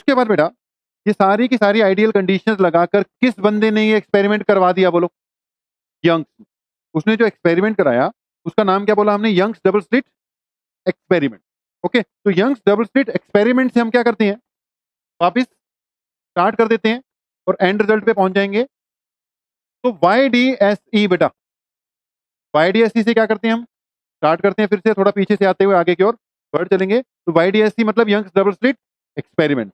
उसके बाद बेटा ये सारी की सारी आइडियल कंडीशंस लगाकर किस बंदे ने ये एक्सपेरिमेंट करवा दिया बोलो? यंग्स। उसने जो एक्सपेरिमेंट कराया उसका नाम क्या बोला हमने? Young's double slit experiment. Okay, तो यंग्स डबल स्लिट एक्सपेरिमेंट से हम क्या करते हैं? वापिस स्टार्ट कर देते हैं और एंड रिजल्ट पे पहुंच जाएंगे। तो YDSE बेटा, YDSE से क्या करते हैं हम? स्टार्ट करते हैं फिर से थोड़ा पीछे से आते हुए आगे की ओर बढ़ चलेंगे। तो YDSE मतलब यंग्स डबल स्लिट एक्सपेरिमेंट।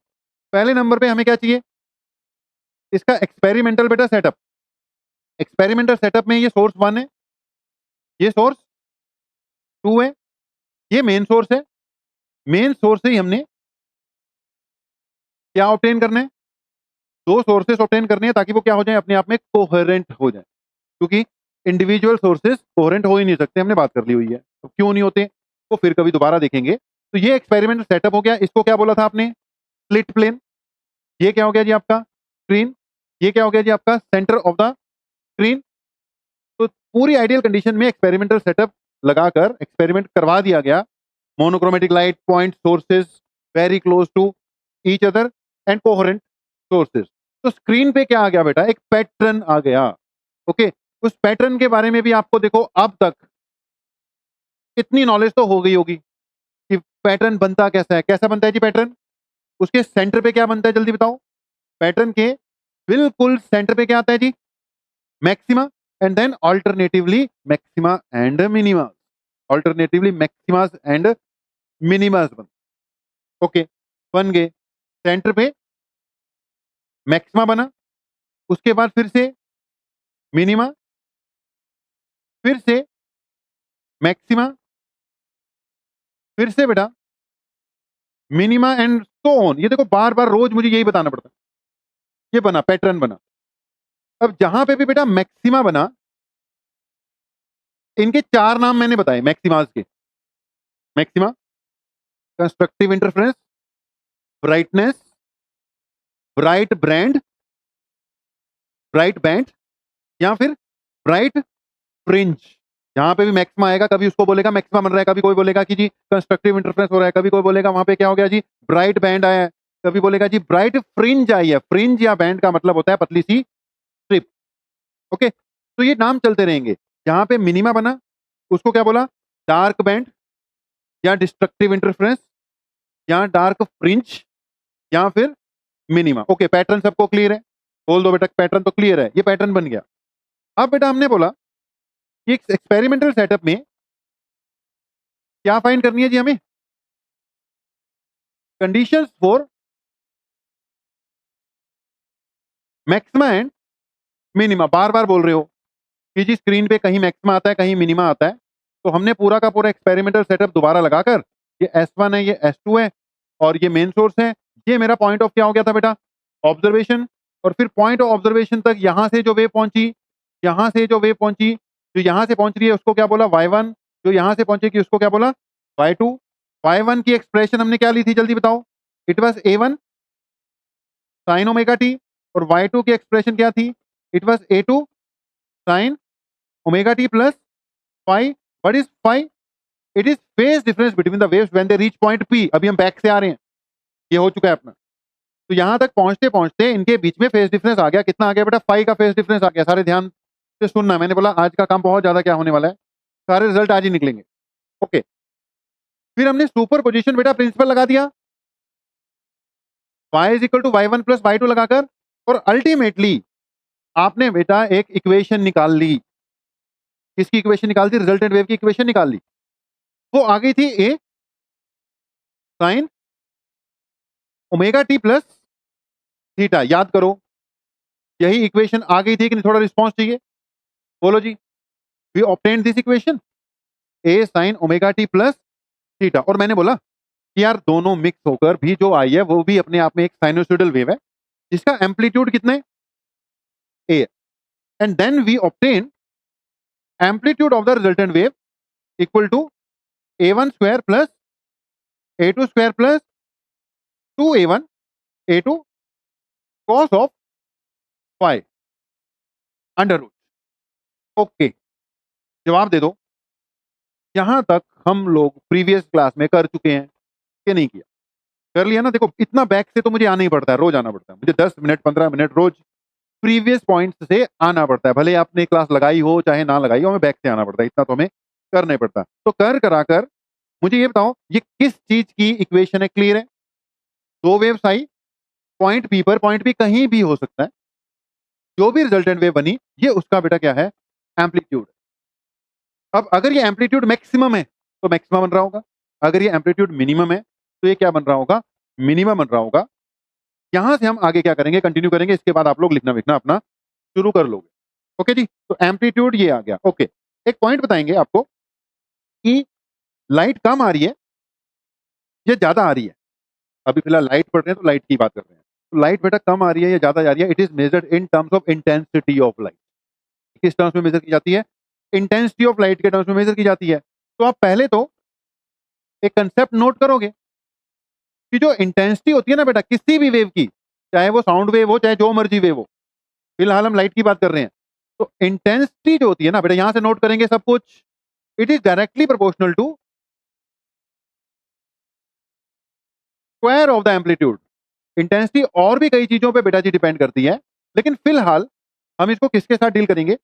पहले नंबर पे हमें क्या चाहिए? इसका एक्सपेरिमेंटल बेटा सेटअप। एक्सपेरिमेंटल सेटअप में ये सोर्स 1 है, ये सोर्स 2 है, ये मेन सोर्स है। मेन सोर्स से ही हमने क्या ऑब्टेन करना है? दो सोर्सेस ऑब्टेन करने हैं ताकि वो क्या हो जाए? अपने आप में कोहेरेंट हो जाए, क्योंकि इंडिविजुअल सोर्सेस कोहेरेंट हो ही नहीं सकते, हमने बात कर ली हुई है। तो क्यों नहीं होते वो फिर कभी दोबारा देखेंगे। तो ये एक्सपेरिमेंटल सेटअप हो गया। इसको क्या बोला था आपने? Split plane. ये क्या हो गया जी आपका? स्क्रीन। ये क्या हो गया जी आपका? Centre of the screen. तो पूरी आइडियल कंडीशन में एक्सपेरिमेंटल सेटअप लगाकर एक्सपेरिमेंट करवा दिया गया। Monochromatic light point sources very close to each other and coherent sources. तो स्क्रीन पे क्या आ गया बेटा? एक पैटर्न आ गया। ओके, उस पैटर्न के बारे में भी आपको देखो अब तक इतनी नॉलेज तो हो गई होगी कि पैटर्न बनता कैसा है। कैसा बनता है जी पैटर्न? उसके सेंटर पे क्या बनता है जल्दी बताओ? पैटर्न के बिल्कुल सेंटर पे क्या आता है जी? Maxima and then alternatively maxima and minima. Alternatively maximas and minimas बन। ओके, बन गए। सेंटर पे मैक्सिमा बना, उसके बाद फिर से मिनिमा, फिर से मैक्सिमा, फिर से बेटा मिनिमा एंड सो ऑन। ये देखो बार बार रोज मुझे यही बताना पड़ता है। ये बना, पैटर्न बना। अब जहां पे भी बेटा मैक्सिमा बना, इनके चार नाम मैंने बताए मैक्सिमास के। Maxima, constructive interference, brightness, bright brand, bright band, या फिर ब्राइट फ्रिंज। जहां पे भी मैक्सिमा आएगा कभी उसको बोलेगा मैक्सिमा बन रहा है, कभी कोई बोलेगा कि जी कंस्ट्रक्टिव इंटरफेरेंस हो रहा है, कभी कोई बोलेगा वहां पे क्या हो गया जी ब्राइट बैंड आया है, कभी बोलेगा जी ब्राइट फ्रिंज आई है। फ्रिंज या बैंड का मतलब होता है पतली सी स्ट्रिप। ओके, तो ये नाम चलते रहेंगे। जहां पे मिनिमा बना उसको क्या बोला? डार्क बैंड या डिस्ट्रक्टिव इंटरफेरेंस या डार्क फ्रिंज या फिर मिनिमा। ओके, पैटर्न सबको क्लियर है? बोल दो बेटा पैटर्न तो क्लियर है, ये पैटर्न बन गया। अब बेटा हमने बोला कि एक्सपेरिमेंटल सेटअप में क्या फाइंड करनी है जी हमें? Conditions for maxima and minima. बार बार बोल रहे हो कि जी स्क्रीन पे कहीं मैक्सिमा आता है कहीं मिनिमा आता है। तो हमने पूरा का पूरा एक्सपेरिमेंटल सेटअप दोबारा लगाकर, ये S1 है, ये S2 है और ये मेन सोर्स है। ये मेरा पॉइंट ऑफ क्या हो गया था बेटा? ऑब्जर्वेशन। और फिर पॉइंट ऑफ ऑब्जर्वेशन तक यहां से जो वेव पहुंची, यहां से जो वेव पहुंची, जो यहां से पहुंच रही है उसको क्या बोला? Y1। जो यहां से पहुंचेगी उसको क्या बोला? Y2। Y1 की एक्सप्रेशन हमने क्या ली थी जल्दी बताओ? It was A1 sine omega t. और Y2 की एक्सप्रेशन क्या थी? It was A2 sine omega t plus phi. What is phi? It is phase difference between the waves when they reach point P। अभी हम back से आ रहे हैं, ये हो चुका है अपना। तो यहां तक पहुंचते पहुंचते इनके बीच में फेज डिफरेंस आ गया। कितना आ गया बेटा? फाई का फेज डिफरेंस आ गया। सारे ध्यान से सुनना, मैंने बोला आज का काम बहुत ज्यादा क्या होने वाला है, सारे रिजल्ट आज ही निकलेंगे। ओके, फिर हमने सुपर पोजिशन बेटा प्रिंसिपल लगा दिया, y is equal to y1 plus y2 लगाकर, और अल्टीमेटली आपने बेटा एक इक्वेशन निकाल ली। किसकी इक्वेशन निकाल दी? रिजल्टेंट वेव की इक्वेशन निकाल ली। वो आ गई थी A sine omega t plus theta. याद करो, यही इक्वेशन आ गई थी कि नहीं? थोड़ा रिस्पॉन्स चाहिए, बोलो जी। We obtained this equation A sine omega t plus theta. और मैंने बोला कि यार दोनों मिक्स होकर भी जो आई है वो भी अपने आप में एक साइनोसॉइडल वेव है जिसका एम्पलीट्यूड कितना है? A. And then we obtain amplitude of the resultant wave equal to A1 square plus A2 square plus 2A1 A2 cos of phi under root. Okay, जवाब दे दो, यहां तक हम लोग प्रीवियस क्लास में कर चुके हैं कि नहीं किया? कर लिया ना। देखो इतना बैक से तो मुझे आना ही पड़ता है, रोज आना पड़ता है मुझे, 10 मिनट 15 मिनट रोज प्रीवियस पॉइंट से आना पड़ता है, भले आपने क्लास लगाई हो चाहे ना लगाई हो, हमें बैक से आना पड़ता है, इतना तो हमें करना ही पड़ता है। तो कर कराकर मुझे ये बताओ ये किस चीज की इक्वेशन है, क्लियर है? दो वेव्स आई पॉइंट पी पर, पॉइंट पी कहीं भी हो सकता है, जो भी रिजल्टेंट वेव बनी ये उसका बेटा क्या है, एम्पलीट्यूड। अब अगर ये एम्पलीट्यूड मैक्सिमम है तो मैक्सिमम बन रहा होगा, अगर ये एम्पलीट्यूड मिनिमम है तो ये क्या बन रहा होगा, मिनिमम बन रहा होगा। यहां से हम आगे क्या करेंगे, कंटिन्यू करेंगे, इसके बाद आप लोग लिखना विखना अपना शुरू कर लोगे। ओके जी, तो एम्पलीट्यूड ये आ गया। ओके, एक पॉइंट बताएंगे आपको कि लाइट कम आ रही है या ज्यादा आ रही है। अभी फिलहाल लाइट पढ़ रहे हैं तो लाइट की बात कर रहे हैं। तो लाइट बेटा कम आ रही है या ज्यादा जा रही है, it is measured in terms of intensity of light. किस टर्म्स में मेजर की जाती है, इंटेंसिटी ऑफ लाइट के टर्म्स में मेजर की जाती है। तो आप पहले तो एक कंसेप्ट नोट करोगे कि जो इंटेंसिटी होती है ना बेटा किसी भी वेव की, चाहे वो साउंड वेव हो चाहे जो मर्जी वेव हो, फिलहाल हम लाइट की बात कर रहे हैं, तो इंटेंसिटी जो होती है ना बेटा, यहां से नोट करेंगे सब कुछ, it is directly proportional to square of the amplitude. Intensity और भी कई चीजों पे बेटा जी डिपेंड करती है, लेकिन फिलहाल हम इसको किसके साथ डील करेंगे,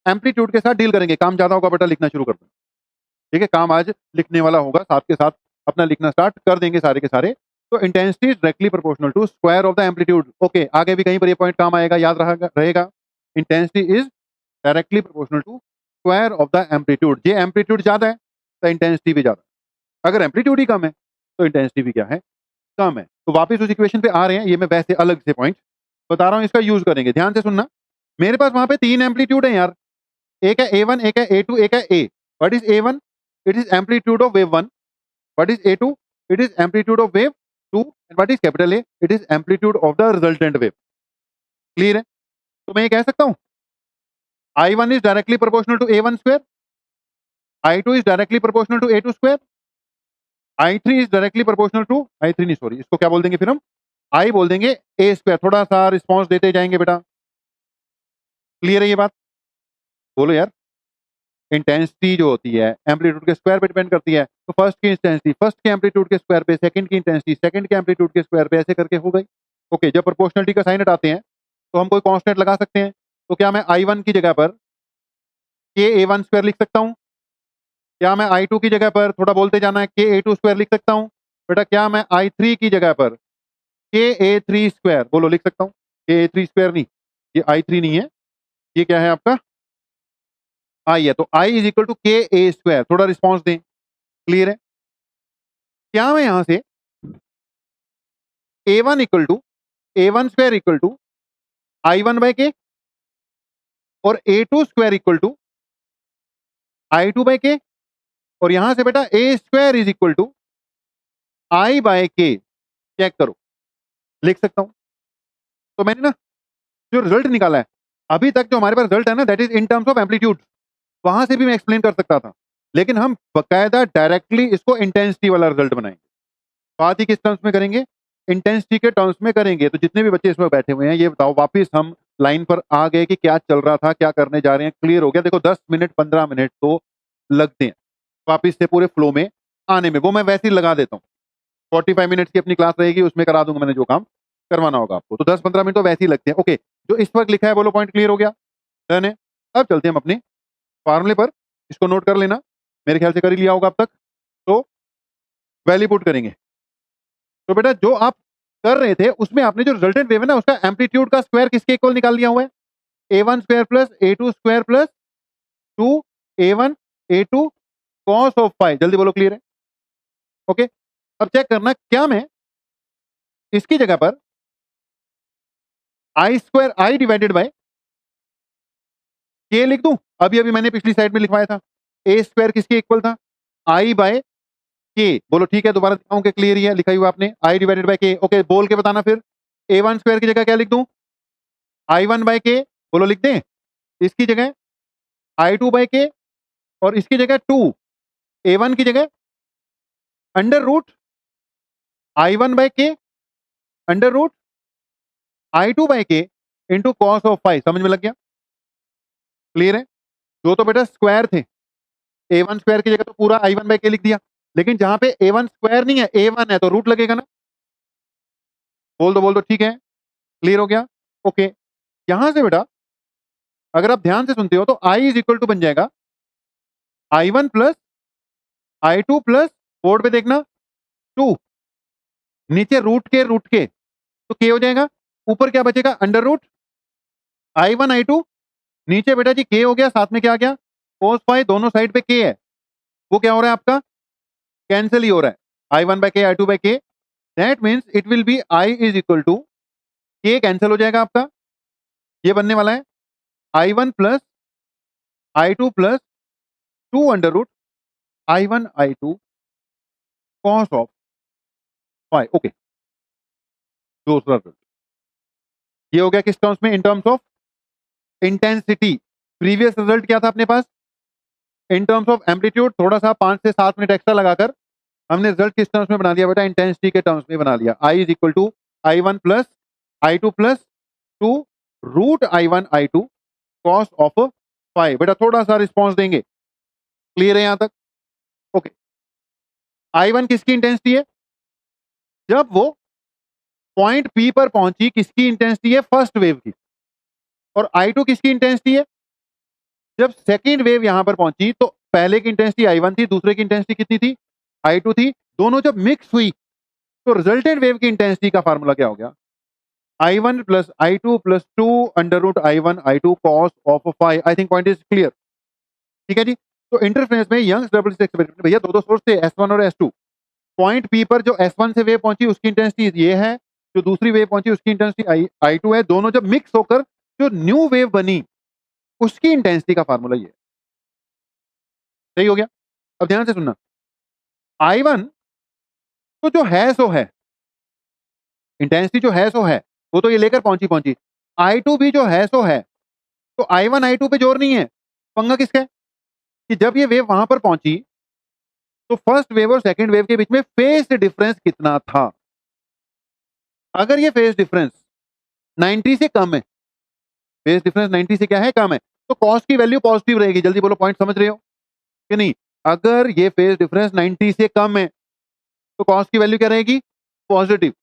एम्पलीट्यूड के साथ डील करेंगे। काम ज्यादा होगा बेटा, लिखना शुरू कर दो। ठीक है, काम आज लिखने वाला होगा, साथ के साथ अपना लिखना स्टार्ट कर देंगे सारे के सारे। तो intensity is directly proportional to square of the amplitude. Okay, आगे भी कहीं पर ये पॉइंट काम आएगा, याद रहेगा। Intensity is directly proportional to square of the amplitude. ये एम्पलीट्यूड ज्यादा है तो इंटेंसिटी भी ज्यादा है, अगर एम्पलीट्यूड ही कम है तो इंटेंसिटी भी क्या है, कम है। तो वापस उस इक्वेशन पे आ रहे हैं, ये मैं वैसे अलग से पॉइंट बता रहा हूं, इसका यूज करेंगे, ध्यान से सुनना। मेरे पास वहां पे तीन एम्पलीट्यूड है यार, एक है A1, एक है A2, एक है A। What is A1? It is amplitude of wave 1। What is A2? It is amplitude of wave 2। And what is capital A? It is amplitude of the resultant wave. Clear है? तो मैं ये कह सकता हूं I1 is directly proportional to A1 square, I2 is directly proportional to A2 square, I3 is directly proportional to, I3 नहीं sorry, इसको क्या बोल देंगे फिर हम, I बोल देंगे A स्क्वायर। थोड़ा सा रिस्पॉन्स देते जाएंगे बेटा। क्लियर है ये बात? बोलो यार। इंटेंसिटी जो होती है एम्पलीट्यूड के स्क्वायर पे डिपेंड करती है, तो फर्स्ट की इंटेंसिटी फर्स्ट के एम्पलीट्यूड के स्क्वायर पे, सेकंड की इंटेंसिटी सेकंड के एम्पलीट्यूड के स्क्वायर पे, ऐसे करके हो गई। ओके, जब प्रोपोर्शनलिटी का साइन हटाते हैं तो हम कोई कांस्टेंट लगा सकते हैं। तो क्या मैं I1 की जगह पर के A1 स्क्वायर लिख सकता हूँ? क्या मैं I2 की जगह पर, थोड़ा बोलते जाना है, के A2 स्क्वायर लिख सकता हूँ? बेटा क्या मैं I3 की जगह पर के A3 स्क्वायर, बोलो, लिख सकता हूँ? के A3 स्क्वायर नहीं, ये I3 नहीं है, ये क्या है आपका I है। तो I is equal to k A square. थोड़ा रिस्पॉन्स दें। क्लियर है? क्या मैं यहां से A1 equal to A1 square equal to I1 by k और A2 square equal to I2 by k, और यहां से बेटा A square is equal to I by k, check करो, लिख सकता हूं? तो मैंने ना जो रिजल्ट निकाला है अभी तक, जो हमारे पास रिजल्ट है ना, that is in terms of amplitude. वहां से भी मैं एक्सप्लेन कर सकता था, लेकिन हम बकायदा डायरेक्टली इसको इंटेंसिटी वाला रिजल्ट बनाएंगे। बात ही किस टर्म्स में करेंगे, इंटेंसिटी के टर्म्स में करेंगे। तो जितने भी बच्चे इसमें बैठे हुए हैं ये बताओ, वापस हम लाइन पर आ गए कि क्या चल रहा था, क्या करने जा रहे हैं, क्लियर हो गया? देखो 10 मिनट 15 मिनट तो लगते हैं वापस से पूरे फ्लो में आने में, वो मैं वैसे ही लगा देता हूँ। 45 मिनट्स की अपनी क्लास रहेगी, उसमें करा दूंगा मैंने जो काम करवाना होगा आपको, तो 10-15 मिनट तो वैसे ही लगते हैं। ओके, जो इस वक्त लिखा है बोलो, पॉइंट क्लियर हो गया? डन है। अब चलते हैं हम अपने फॉर्मूले पर, इसको नोट कर लेना, मेरे ख्याल से कर ही लिया होगा अब तक। तो वैल्यू पुट करेंगे। तो बेटा जो आप कर रहे थे उसमें आपने जो रिजल्टेंट वेव है ना, उसका एम्पलीट्यूड का स्क्वायर किसके इक्वल निकाल लिया हुआ है, A1 square plus A2 square plus 2A1 A2 cos of phi. जल्दी बोलो, क्लियर है? ओके, अब चेक करना, क्या मैं इसकी जगह पर आई स्क्वायर आई डिवाइडेड बाय के लिख दूं? अभी अभी मैंने पिछली साइड में लिखवाया था, ए स्क्वायर किसके इक्वल था, आई बाय के। बोलो ठीक है, दोबारा दिखाऊं कि क्लियर ही है, लिखा हुआ आपने आई डिवाइडेड बाय के। ओके, बोल के बताना फिर, A1 स्क्वायर की जगह क्या लिख दूं, I1 बाय के। बोलो, लिख दें? इसकी जगह I2 बाय के, और इसकी जगह 2, A1 की जगह अंडर रूट I1 बाय के अंडर रूट I2 बाय के इंटू कॉस ऑफ फाइव। समझ में लग गया? क्लियर है? जो तो बेटा स्क्वायर थे, A1 स्क्वायर की जगह तो पूरा I1 बाय के लिख दिया, लेकिन जहां पे A1 स्क्वायर नहीं है, A1 है, तो रूट लगेगा ना। बोल दो, ठीक है, क्लियर हो गया, ओके। यहां से बेटा अगर आप ध्यान से सुनते हो तो I इज इक्वल टू बन जाएगा I1 plus I2 plus board पे देखना 2, नीचे रूट के तो के हो जाएगा, ऊपर क्या बचेगा अंडर रूट I1 I2, नीचे बेटा जी के हो गया, साथ में क्या आ गया cos फाई, दोनों साइड पे के है, वो क्या हो रहा है आपका कैंसिल ही हो रहा है, I1 बाय के I2 by k, that means it will be I is equal to k cancel हो जाएगा आपका, ये बनने वाला है I1 plus I2 plus 2 under root I1 I2 cos of phi, okay. दूसरा result। ये हो गया किस टर्म्स में, in terms of intensity. Previous result क्या था अपने पास, इन टर्म्स ऑफ एम्पलीट्यूड, थोड़ा सा 5 से 7 मिनट एक्स्ट्रा लगाकर हमने रिजल्ट किस टर्म्स में बना दिया बेटा, इंटेंसिटी के टर्म्स में बना लिया। I is equal to I1 plus I2 plus 2 root I1 I2 cos of phi. बेटा थोड़ा सा रिस्पॉन्स देंगे, क्लियर है यहां तक, ओके। I1 किसकी इंटेंसिटी है, जब वो पॉइंट P पर पहुंची किसकी इंटेंसिटी है, फर्स्ट वेव की, और I2 किसकी इंटेंसिटी है, जब सेकेंड वेव यहां पर पहुंची तो पहले की इंटेंसिटी I1 थी, दूसरे की इंटेंसिटी कितनी थी I2 थी, दोनों जब मिक्स हुई तो रिजल्टेंट वेव की इंटेंसिटी का फार्मूला क्या हो गया, I1 plus I2 plus 2 under root I1 I2 cos of phi. I think point is clear, ठीक है जी। तो इंटरफेरेंस में यंग्स डबल स्लिट एक्सपेरिमेंट, भैया दो सोर्स थे S1 और S2, पॉइंट P पर जो S1 से वेव पहुंची उसकी इंटेंसिटी ये है, जो दूसरी वेव पहुंची उसकी इंटेंसिटी I2 है, दोनों जब मिक्स होकर जो न्यू वेव बनी उसकी इंटेंसिटी का फार्मूला ये है, सही हो गया। अब ध्यान से सुनना, I1 तो जो है सो है, इंटेंसिटी जो है सो है, वो तो ये लेकर पहुंची, I2 भी जो है सो है, तो I1 I2 पे जोर नहीं है, पंगा किसका है कि जब ये वेव वहां पर पहुंची तो फर्स्ट वेव और सेकंड वेव के बीच में फेज डिफरेंस कितना था। अगर ये फेज डिफरेंस 90 से कम है, फेज डिफरेंस 90 से क्या है, कम है, तो कॉस की वैल्यू पॉजिटिव रहेगी। जल्दी बोलो, पॉइंट समझ रहे हो कि नहीं, अगर ये फेज डिफरेंस 90 से कम है तो कॉस की वैल्यू क्या रहेगी, पॉजिटिव।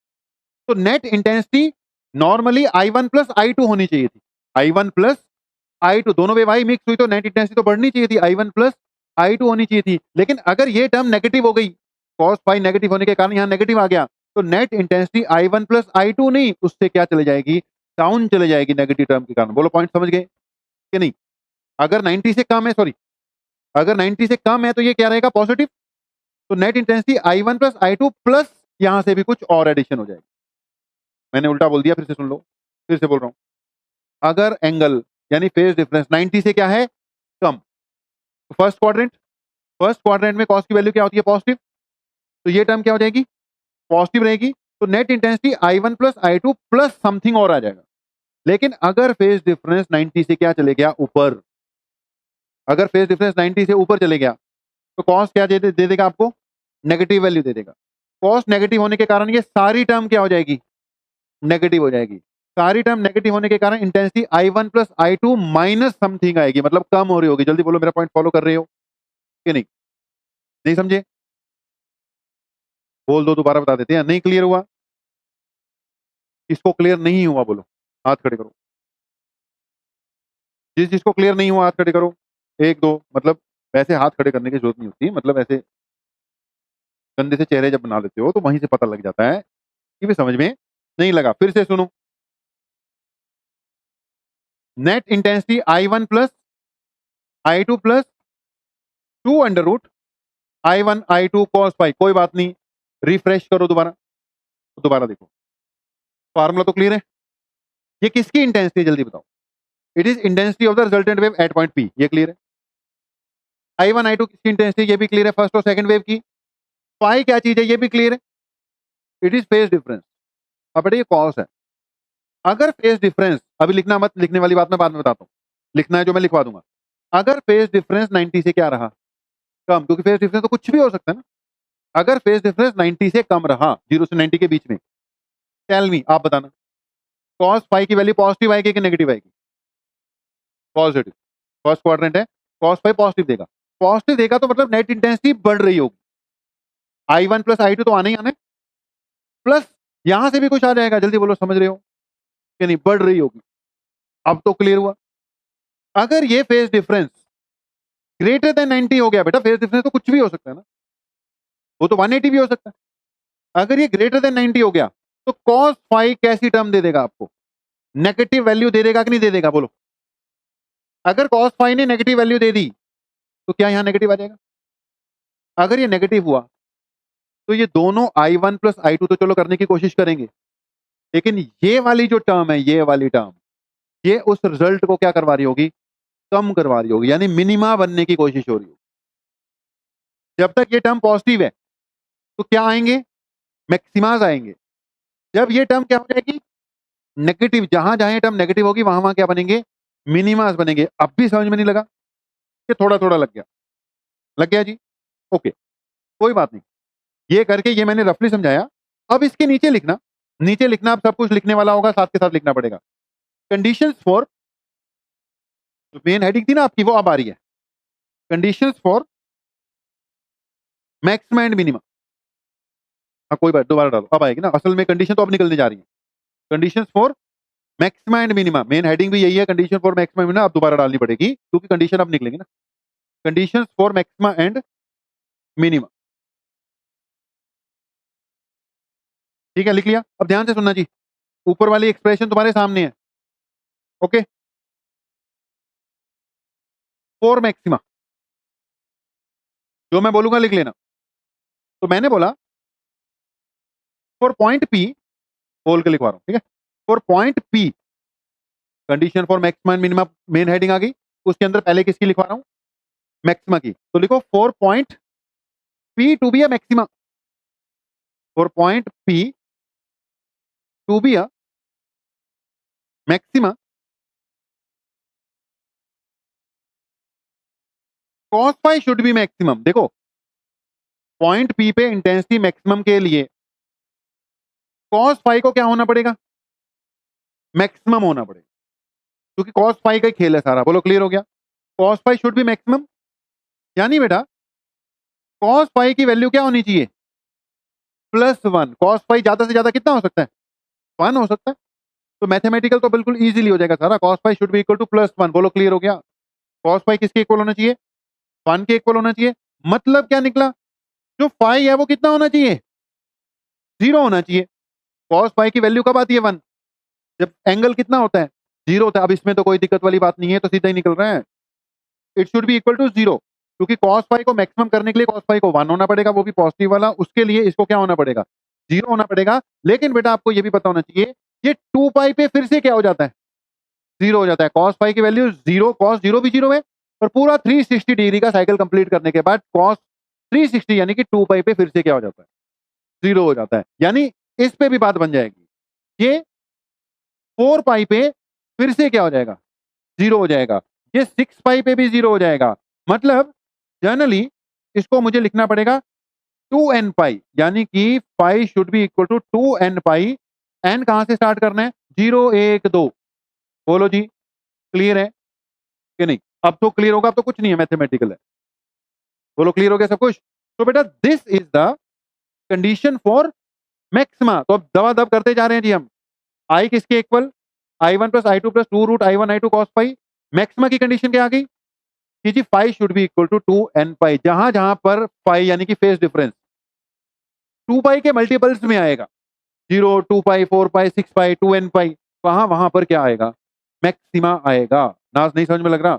तो net intensity normally I1 plus I2 होनी चाहिए थी, I1 प्लस I2, दोनों वेव आई मिक्स हुई तो नेट इंटेंसिटी तो बढ़नी चाहिए थी, I1 प्लस I2 होनी चाहिए थी। लेकिन अगर ये टर्म नेगेटिव हो गई, cos फाई नेगेटिव होने के कारण यहां नेगेटिव आ गया, तो net intensity I1 plus I2 नहीं, उससे क्या चले जाएगी, डाउन चले जाएगी नेगेटिव टर्म के कारण। बोलो पॉइंट समझ गए कि नहीं। अगर 90 से कम है, सॉरी, अगर 90 से कम है तो ये क्या रहेगा, पॉजिटिव। तो net intensity I1 plus I2 plus यहां से भी कुछ और एडिशन हो जाएगी। मैंने उल्टा बोल दिया, फिर से सुन लो, फिर से बोल रहा हूं। अगर एंगल यानी फेज डिफरेंस 90 से क्या है, कम, तो फर्स्ट क्वाड्रेंट में कॉस की वैल्यू क्या होती है, पॉजिटिव, तो ये टर्म क्या हो जाएगी, पॉजिटिव रहेगी। तो net intensity I1 plus I2 plus something और आ जाएगा। लेकिन अगर फेज डिफरेंस 90 से क्या चले गया, ऊपर, अगर फेज डिफरेंस 90 से ऊपर चले गया तो कॉस क्या दे देगा आपको, नेगेटिव वैल्यू दे देगा। कॉस नेगेटिव होने के कारण ये सारी टर्म क्या हो जाएगी, नेगेटिव हो जाएगी। सारी टर्म नेगेटिव होने के कारण intensity I1 plus I2 minus something आएगी, मतलब कम हो रही होगी। जल्दी बोलो, मेरा पॉइंट फॉलो कर रहे हो कि नहीं, नहीं समझे, बोल दो, दोबारा बता देते हैं। नहीं क्लियर हुआ, किसको क्लियर नहीं हुआ बोलो, हाथ खड़े करो। जिसको क्लियर नहीं हुआ हाथ खड़े करो, एक दो, मतलब वैसे हाथ खड़े करने की जरूरत नहीं होती, मतलब ऐसे गंदे से चेहरे जब बना लेते हो तो वहीं से पता लग जाता है कि भी समझ में नहीं लगा। फिर से सुनो, net intensity I1 plus I2 plus 2 under root I1 I2 cos phi. कोई बात नहीं, रिफ्रेश करो दोबारा, दोबारा देखो, फार्मूला तो क्लियर है। ये किसकी इंटेंसिटी, जल्दी बताओ, it is intensity of the resultant wave eight point P, ये क्लियर है। I1 I2 किसकी इंटेंसिटी, ये भी क्लियर है, फर्स्ट और सेकंड वेव की। फाई क्या चीज है, ये भी क्लियर है, इट इज फेज डिफरेंस। अब बेटा ये कॉस है, अगर फेज डिफरेंस, अभी लिखना मत, लिखने वाली बात मैं बाद में बताता हूँ, लिखना है जो मैं लिखवा दूंगा। अगर फेज डिफरेंस 90 से क्या रहा, कम, क्योंकि फेज डिफरेंस तो कुछ भी हो सकता है ना। अगर फेज डिफरेंस 90 से कम रहा, 0 से 90 के बीच में, टेल मी, आप बताना, cos फाई की वैल्यू पॉजिटिव आएगी कि नेगेटिव आएगी, पॉजिटिव। फर्स्ट क्वाड्रेंट है, cos फाई पॉजिटिव देगा, पॉजिटिव देगा तो मतलब नेट इंटेंसिटी बढ़ रही होगी। I1 प्लस I2 तो आना ही आना है, प्लस यहां से भी कुछ आ जाएगा, जल्दी बोलो, समझ रहे हो कि नहीं? बढ़ रही होगी। अब तो क्लियर हुआ। अगर ये फेज डिफरेंस ग्रेटर देन 90 हो गया बेटा, फेज डिफरेंस तो कुछ भी हो सकता है ना, वो तो 180 भी हो सकता है। अगर ये ग्रेटर देन 90 हो गया तो cos फाई कैसी टर्म दे देगा आपको? नेगेटिव वैल्यू दे देगा कि नहीं दे देगा, बोलो। अगर cos फाई ने नेगेटिव वैल्यू दे दी तो क्या यहां नेगेटिव आ जाएगा? अगर ये नेगेटिव हुआ तो ये दोनों i1 प्लस i2 तो चलो करने की कोशिश करेंगे, लेकिन ये वाली जो टर्म है, ये वाली टर्म, ये उस रिजल्ट को क्या करवा रही होगी? कम करवा रही होगी, यानी मिनिमा बनने की कोशिश हो रही होगी। जब तक ये टर्म पॉजिटिव है तो क्या आएंगे? मैक्सिमाज आएंगे। जब ये टर्म क्या हो जाएगी? नेगेटिव, जहां जहां ये टर्म नेगेटिव होगी वहां वहां क्या बनेंगे? मिनिमास बनेंगे। अब भी समझ में नहीं लगा कि थोड़ा थोड़ा लग गया? लग गया जी, ओके, कोई बात नहीं। ये करके ये मैंने रफली समझाया। अब इसके नीचे लिखना, नीचे लिखना, अब सब कुछ लिखने वाला होगा, साथ के साथ लिखना पड़ेगा। कंडीशंस फॉर, जो मेन हेडिंग थी ना आपकी, वो अब आ रही है। Conditions for maxima and minima. हाँ कोई बात, दोबारा डालो, अब आएगी ना, असल में कंडीशन तो अब निकलने जा रही है। Conditions for maxima and minima, main heading भी यही है, कंडीशन फॉर मैक्सिमा मिनिमा। अब दोबारा डालनी पड़ेगी क्योंकि कंडीशन अब निकलेंगे ना। Conditions for maxima and minima, ठीक है, लिख लिया। अब ध्यान से सुनना जी, ऊपर वाली एक्सप्रेशन तुम्हारे सामने है, ओके। फॉर मैक्सिमा, जो मैं बोलूंगा लिख लेना। तो मैंने बोला फॉर पॉइंट पी, बोल के लिखवा रहा हूं, ठीक है। For point P, condition for maxima and minima main heading आ गई, उसके अंदर पहले किसकी लिखवा रहा हूं? मैक्सिमा की। तो लिखो for point P to be a maxima, for point P to be a maxima, cos phi should be maximum. देखो, पॉइंट पी पे इंटेंसिटी मैक्सिमम के लिए cos फाई को क्या होना पड़ेगा? मैक्सिमम होना पड़ेगा, क्योंकि cos फाई का ही खेल है सारा। बोलो क्लियर हो गया? cos phi should be maximum, यानी बेटा cos फाई की वैल्यू क्या होनी चाहिए? +1। cos फाई ज्यादा से ज्यादा कितना हो सकता है? 1 हो सकता है। तो मैथमेटिकल तो बिल्कुल इजीली हो जाएगा सारा। cos phi should be equal to +1। बोलो क्लियर हो गया? cos फाई किसके इक्वल होना चाहिए? 1 के इक्वल होना चाहिए। मतलब क्या निकला? जो फाई है वो कितना होना चाहिए? 0 होना चाहिए। cos फाई की वैल्यू कब आती है? 1। जब एंगल कितना होता है? 0 होता है। अब इसमें तो कोई दिक्कत वाली बात नहीं है, तो सीधा ही निकल रहा है। It should be equal to 0, क्योंकि cos फाई को मैक्सिमम करने के लिए cos फाई को 1 होना पड़ेगा, वो भी पॉजिटिव वाला। उसके लिए इसको क्या होना पड़ेगा? 0 होना पड़ेगा। लेकिन बेटा आपको ये भी पता होना चाहिए, ये 2 पाई पे फिर से क्या हो जाता है? 0 हो जाता है। cos फाई की वैल्यू 0, cos 0 भी 0 है, और पूरा 360 डिग्री का साइकिल कंप्लीट करने के बाद cos 360 यानी कि 2 पाई पे फिर से क्या हो जाता है? 0 हो जाता है। यानी इस पे भी बात बन जाएगी। ये 4 पाई पे फिर से क्या हो जाएगा? 0 हो जाएगा। ये 6 पाई पे भी 0 हो जाएगा। मतलब जनरली इसको मुझे लिखना पड़ेगा 2n पाई, यानी कि pi should be equal to 2n pi. n कहां से स्टार्ट करना है? 0 1 2। बोलो जी, क्लियर है कि नहीं? अब तो क्लियर होगा, अब तो कुछ नहीं है, मैथमेटिकल है। बोलो क्लियर हो गया सब कुछ? तो बेटा this is the condition for maxima. तो अब दवा दब करते जा रहे हैं जी हम। आई किसके equal? i1 plus i2 plus 2 root i1 i2 cos pi. Maxima की कंडीशन क्या आ गई कि जी phi should be equal to 2n pi. जहां जहां पर फाई यानी कि फेज डिफरेंस 2 पाई के मल्टीपल्स में आएगा, 0 2 पाई 4 पाई 6 पाई 2n पाई, वहां वहां पर क्या आएगा? मैक्सिमा आएगा। नाज नहीं समझ में लग रहा?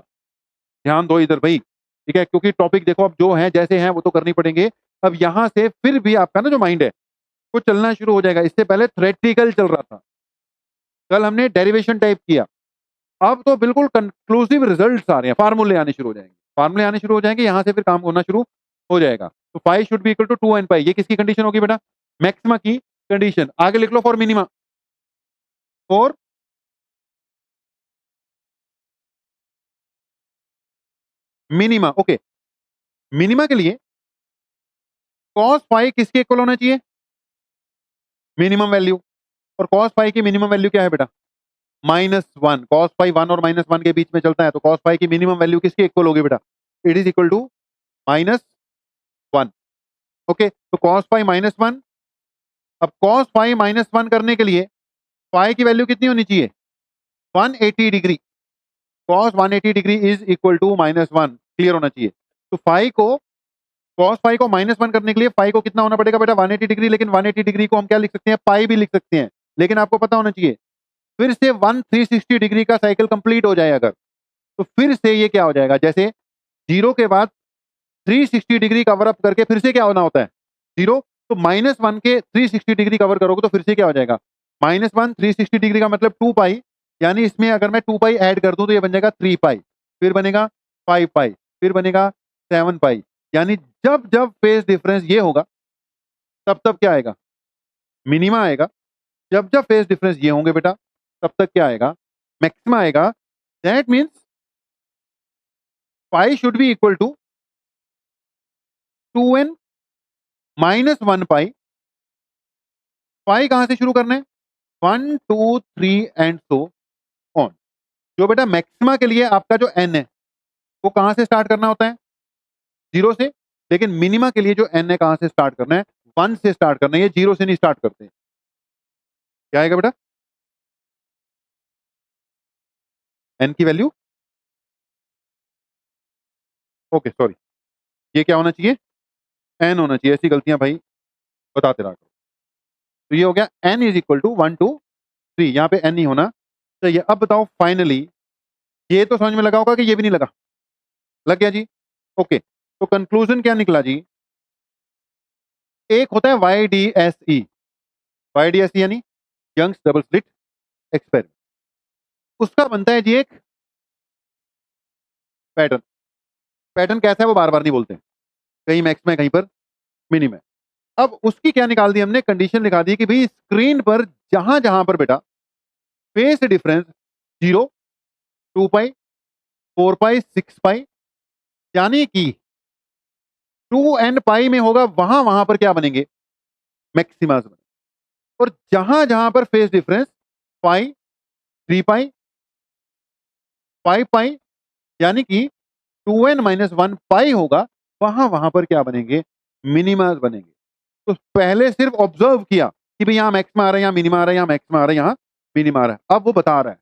ध्यान दो इधर भाई, ठीक है, क्योंकि टॉपिक देखो अब जो है जैसे हैं वो तो करनी पड़ेंगे। अब यहां से फिर भी आपका ना जो माइंड है वो चलना शुरू हो जाएगा। इससे पहले थ्योरेटिकल चल रहा था, कल हमने डेरिवेशन टाइप किया, अब तो बिल्कुल कंक्लूसिव रिजल्ट्स आ रहे हैं, फार्मूले आने शुरू हो जाएंगे। फार्मूले आने शुरू हो जाएंगे, यहां से फिर काम होना शुरू हो जाएगा। तो phi should be equal to 2n pi, ये किसकी कंडीशन होगी बेटा? मैक्सिमा की कंडीशन। आगे लिख लो for minima. For minima, okay. Minima के लिए cos फाई किसके इक्वल होना चाहिए? Minimum value. और cos फाई की मिनिमम वैल्यू क्या है बेटा? -1। cos फाई 1 और -1 के बीच में चलता है, तो cos फाई की मिनिमम वैल्यू किसके इक्वल होगी बेटा? It is equal to -1। Okay, तो cos फाई -1 अब cos फाई -1 करने के लिए फाई की वैल्यू कितनी होनी चाहिए? 180 degree. cos 180 degree is equal to -1, clear होना चाहिए। तो फाई को cos फाई को -1 करने के लिए फाई को कितना होना पड़ेगा बेटा? 180 डिग्री। लेकिन 180 डिग्री को हम क्या लिख सकते हैं? पाई भी लिख सकते हैं। लेकिन आपको पता होना चाहिए फिर से 360 डिग्री का साइकिल कंप्लीट हो जाए अगर, तो फिर से ये क्या हो जाएगा? जैसे 0 के बाद 360 डिग्री कवर अप करके फिर से क्या होना होता है? 0। तो -1 के 360 डिग्री कवर करोगे तो फिर से क्या हो जाएगा? -1 360 डिग्री का मतलब 2 पाई, यानी इसमें अगर मैं 2 पाई ऐड कर दूं तो ये बन जाएगा 3 पाई, फिर बनेगा 5 पाई, फिर बनेगा 7 पाई। यानी जब जब फेज डिफरेंस ये होगा तब तब क्या आएगा? मिनिमा आएगा। जब जब फेज डिफरेंस ये होंगे बेटा तब तक क्या आएगा? मैक्सिमा आएगा। That means pi should be equal to 2n -1 pi. Pi कहां से शुरू करना है? 1 2 3 एंड सो ऑन। जो बेटा मैक्सिमा के लिए आपका जो n है वो कहां से स्टार्ट करना होता है? 0 से। लेकिन मिनिमा के लिए जो n है कहां से स्टार्ट करना है? 1 से स्टार्ट करना है। ये 0 से नहीं स्टार्ट करते। क्या आएगा बेटा? n की वैल्यू, ओके सॉरी, ये क्या होना चाहिए? n होना चाहिए। ऐसी गलतियां भाई बताते रहा करो। तो ये हो गया n इज इक्वल टू 1 2 3। यहां पे n नहीं होना चाहिए। अब बताओ फाइनली, ये तो समझ में लगा होगा कि ये भी नहीं लगा? लग गया जी? ओके, तो कंक्लूजन क्या निकला जी? एक होता है YDSE। YDSE यानी यंग्स डबल स्लिट एक्सपेरिमेंट। उसका बनता है जी एक पैटर्न। पैटर्न कैसा है वो बार बार नहीं बोलते हैं। कहीं मैक्स में, कहीं पर मिनिमम है। अब उसकी क्या निकाल दी हमने? कंडीशन निकाल दी कि भाई स्क्रीन पर जहां जहां पर बेटा फेस डिफरेंस 0 2 पाई 4 पाई 6 पाई यानी कि 2 एंड पाई में होगा, वहां वहां पर क्या बनेंगे? मैक्सिमास बने। और जहां जहां पर फेस डिफरेंस पाई 3 पाई 5 पाई यानी कि 2n -1 पाई होगा, वहां वहां पर क्या बनेंगे? मिनिमास बनेंगे। तो पहले सिर्फ ऑब्जर्व किया कि भाई यहाँ मैक्सिमा आ रहा है, यहाँ मिनिमा आ रहा है, यहाँ मैक्सिमा आ रहा है, यहाँ मिनिमा आ रहा है। अब वो बता रहा है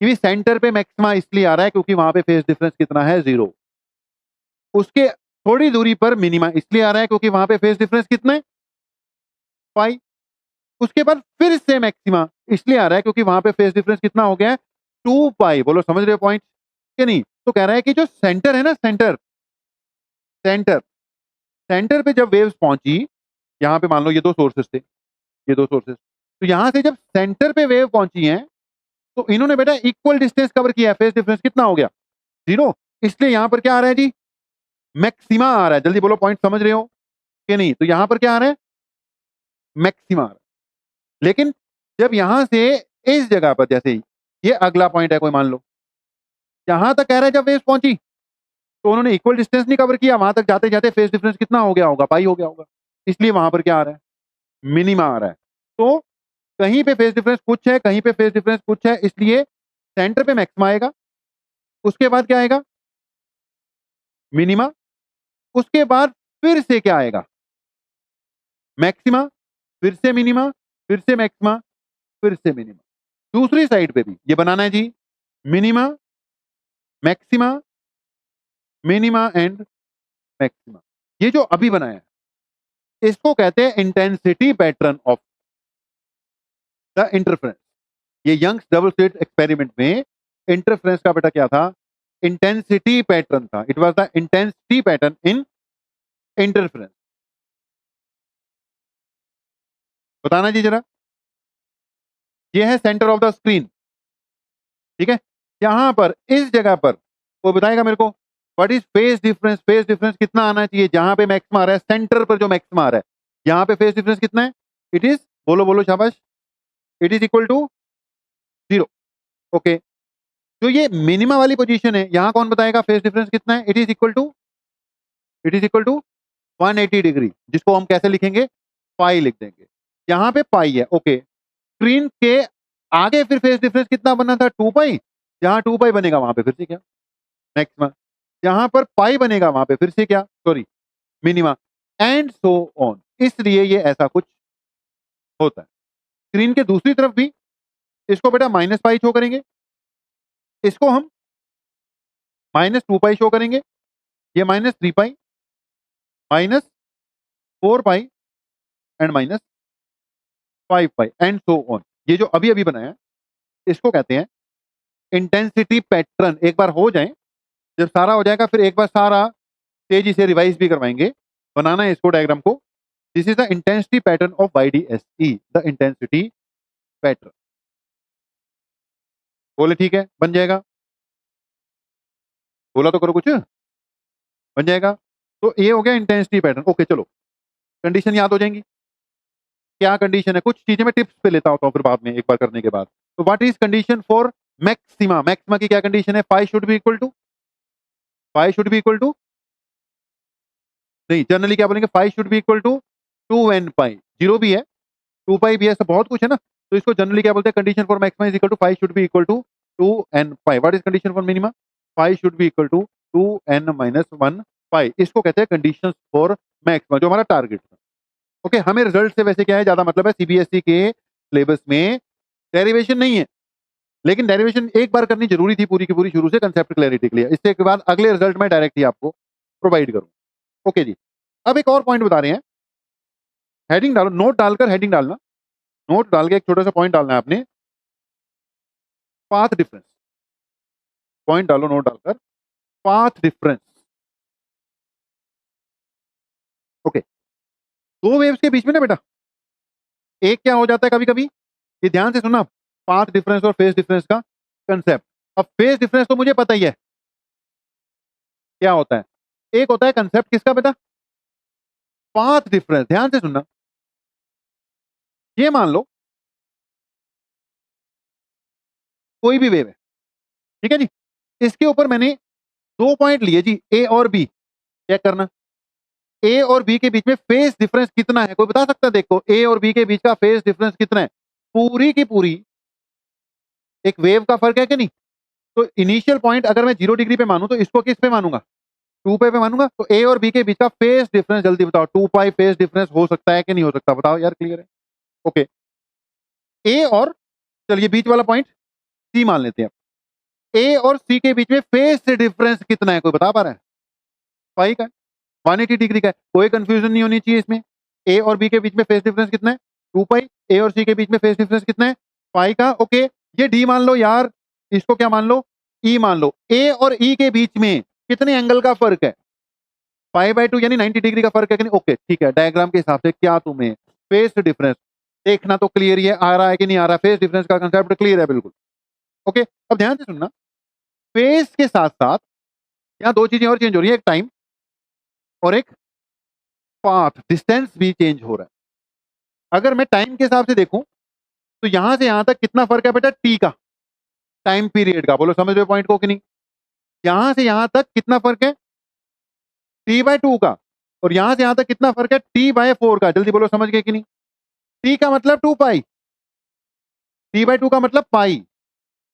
कि भाई सेंटर पे मैक्सिमा इसलिए आ रहा है क्योंकि वहां पे फेस डिफरेंस कितना है? 0। उसके थोड़ी दूरी पर मिनिमा इसलिए आ रहा है क्योंकि वहां पे फेस डिफरेंस कितना है? पाई। उसके बाद फिर से मैक्सिमा इसलिए आ रहा है क्योंकि वहां पे फेस डिफरेंस कितना हो गया है? 2 पाई। बोलो समझ रहे हो पॉइंट कि नहीं? तो कह रहा है कि जो सेंटर है ना, सेंटर सेंटर सेंटर पे जब वेव्स पहुंची, यहां पे मान लो ये दो सोर्सेस थे, ये दो सोर्सेस, तो यहां से जब सेंटर पे वेव पहुंची है तो इन्होंने बेटा इक्वल डिस्टेंस कवर किया है। फेस डिफरेंस कितना हो गया? 0। इसलिए यहां पर क्या आ रहा है जी? मैक्सिमा आ रहा है। जल्दी बोलो पॉइंट समझ रहे हो कि नहीं? तो यहां पर क्या आ रहा है? मैक्सिमा आ रहा है। लेकिन जब यहां से इस जगह पर, जैसे ही ये अगला पॉइंट है कोई मान लो, यहां तक कह रहा है जब वेव पहुंची तो उन्होंने इक्वल डिस्टेंस नहीं कवर किया। वहां तक जाते जाते फेस डिफरेंस कितना हो गया होगा? पाई हो गया होगा। इसलिए वहां पर क्या आ रहा है? मिनिमा आ रहा है। तो कहीं पे फेस डिफरेंस कुछ है, कहीं पे फेस डिफरेंस कुछ है, इसलिए सेंटर पे मैक्सिमा आएगा। उसके बाद क्या आएगा? मिनिमा। उसके बाद फिर से क्या आएगा? मैक्सिमा, फिर से मिनिमा, फिर से मैक्सिमा, फिर से मिनिमा। दूसरी साइड पे भी ये बनाना है जी। Minima, maxima, minima and maxima. ये जो अभी बनाया है इसको कहते हैं intensity pattern of the interference. ये यंग्स डबल स्लिट एक्सपेरिमेंट में इंटरफेरेंस का बेटा क्या था? इंटेंसिटी पैटर्न था। It was the intensity pattern in interference. बताना जी जरा। ये है सेंटर ऑफ द स्क्रीन, ठीक है? यहां पर इस जगह पर वो बताएगा मेरे को what is phase difference. Face difference कितना आना चाहिए? जहां पे मैक्सिमा आ रहा है, सेंटर पर जो मैक्सिमा आ रहा है, यहां पे फेस डिफरेंस कितना है? इट इज, बोलो बोलो शाबाश, it is equal to 0। Okay, जो ये मिनिमा वाली पोजीशन है, यहां कौन बताएगा फेस डिफरेंस कितना है? It is equal to 180 degree, जिसको हम कैसे लिखेंगे? पाई लिख देंगे। यहां पे पाई है। ओके, स्क्रीन के आगे फिर फेस डिफरेंस कितना बनना था? 2 पाई। जहां 2 पाई बनेगा वहां पे फिर से क्या? मैक्सिमा। जहां पर पाई बनेगा वहां पे फिर से क्या? Sorry, minima, and so on. इसलिए ये ऐसा कुछ होता है। स्क्रीन के दूसरी तरफ भी इसको बेटा माइनस पाई शो करेंगे, इसको हम माइनस 2 पाई शो करेंगे, ये minus 3 pi, minus 4 pi and minus 5 pi and so on. ये जो अभी अभी बनाया इसको कहते हैं इंटेंसिटी पैटर्न। एक बार हो जाए, जब सारा हो जाएगा फिर एक बार सारा तेजी से रिवाइज भी करवाएंगे। बनाना है इसको डायग्राम को। This is the intensity pattern of YDSE, the intensity pattern. बोले ठीक है, बन जाएगा। बोला तो करो कुछ, बन जाएगा। तो ये हो गया इंटेंसिटी पैटर्न। ओके चलो, कंडीशन याद हो जाएंगी। क्या कंडीशन है, कुछ चीजें मैं टिप्स पे लेता होता हूँ फिर बाद में एक बार करने के बाद। तो what is condition for maxima? Maxima की क्या कंडीशन है? Phi should be equal to, phi should be equal to, नहीं जनरली क्या बोलेंगे, phi should be equal to 2n pi. 0 भी है, 2 पाई भी है, सब बहुत कुछ है ना। तो इसको जनरली क्या बोलते हैं, condition for maxima is equal to phi should be equal to 2n pi. What is condition for minima? Phi should be equal to 2n minus 1 pi. इसको कहते हैं कंडीशन फॉर मैक्सिमा, जो हमारा टारगेट है। Okay, हमें result से वैसे क्या है ज्यादा मतलब है, सीबीएसई के सिलेबस में डेरिवेशन नहीं है, लेकिन डेरिवेशन एक बार करनी जरूरी थी पूरी की पूरी शुरू से कंसेप्ट क्लैरिटी के लिए। इससे के बाद अगले रिजल्ट में डायरेक्ट ही आपको प्रोवाइड करूँ। ओके जी, अब एक और पॉइंट बता रहे हैं। हेडिंग डालो, नोट डालकर हेडिंग डालना, नोट डाल के एक छोटा सा पॉइंट डालना है आपने, पाथ डिफरेंस। पॉइंट डालो नोट डालकर, पाथ डिफरेंस। ओके, दो वेव्स के बीच में ना बेटा एक क्या हो जाता है कभी कभी, ये ध्यान से सुनना, पाथ डिफरेंस और फेज डिफरेंस का कंसेप्ट। अब फेज डिफरेंस तो मुझे पता ही है क्या होता है। एक होता है कंसेप्ट किसका बेटा, पाथ डिफरेंस। ध्यान से सुनना, ये मान लो कोई भी वेव है, ठीक है जी, इसके ऊपर मैंने 2 पॉइंट लिए जी, ए और बी। चेक करना ए और बी के बीच में फेज डिफरेंस कितना है, कोई बता सकता है? देखो ए और बी के बीच का फेज डिफरेंस कितना है, पूरी की पूरी एक वेव का फर्क है कि नहीं। तो इनिशियल पॉइंट अगर मैं 0 डिग्री पे मानूं तो इसको किस पे मानूंगा, 2 पाई पे मानूंगा। तो ए और बी के बीच का फेज डिफरेंस जल्दी बताओ, 2 पाई फेज डिफरेंस हो सकता है कि नहीं हो सकता, बताओ यार, क्लियर है? ओके, ए और, चलिए बीच वाला पॉइंट सी मान लेते हैं। ए और सी के बीच में फेज डिफरेंस कितना है, कोई बता पा रहा है? पाई का, 180 डिग्री का है, कोई कंफ्यूजन नहीं होनी चाहिए इसमें। ए और बी के बीच में फेज डिफरेंस कितना है, 2 पाई। ए और सी के बीच में फेज डिफरेंस कितना है, पाई का। ओके, ये डी मान लो यार, इसको क्या मान लो, ई मान लो। ए और ई के बीच में कितने एंगल का फर्क है, पाई बाय 2 यानी 90 डिग्री का फर्क है कि नहीं। ओके ठीक है, डायग्राम के हिसाब से क्या तुम्हें फेज डिफरेंस देखना तो क्लियर ही है, आ रहा है कि नहीं आ रहा, फेज डिफरेंस का कंसेप्ट क्लियर है बिल्कुल। ओके, अब ध्यान से सुनना, फेज के साथ साथ यहाँ दो चीजें और चेंज हो रही है, एक टाइम और एक पाथ डिस्टेंस भी चेंज हो रहा है। अगर मैं टाइम के हिसाब से देखूं तो यहां से यहां तक कितना फर्क है बेटा, टी का, टाइम पीरियड का। बोलो समझ रहे हो पॉइंट को कि नहीं? यहां से यहां तक कितना फर्क है, टी बाय 2 का। और यहां से यहां तक कितना फर्क है, टी बाय 4 का। जल्दी बोलो समझ गए कि नहीं? टी का मतलब 2 पाई, टी बाय 2 का मतलब पाई,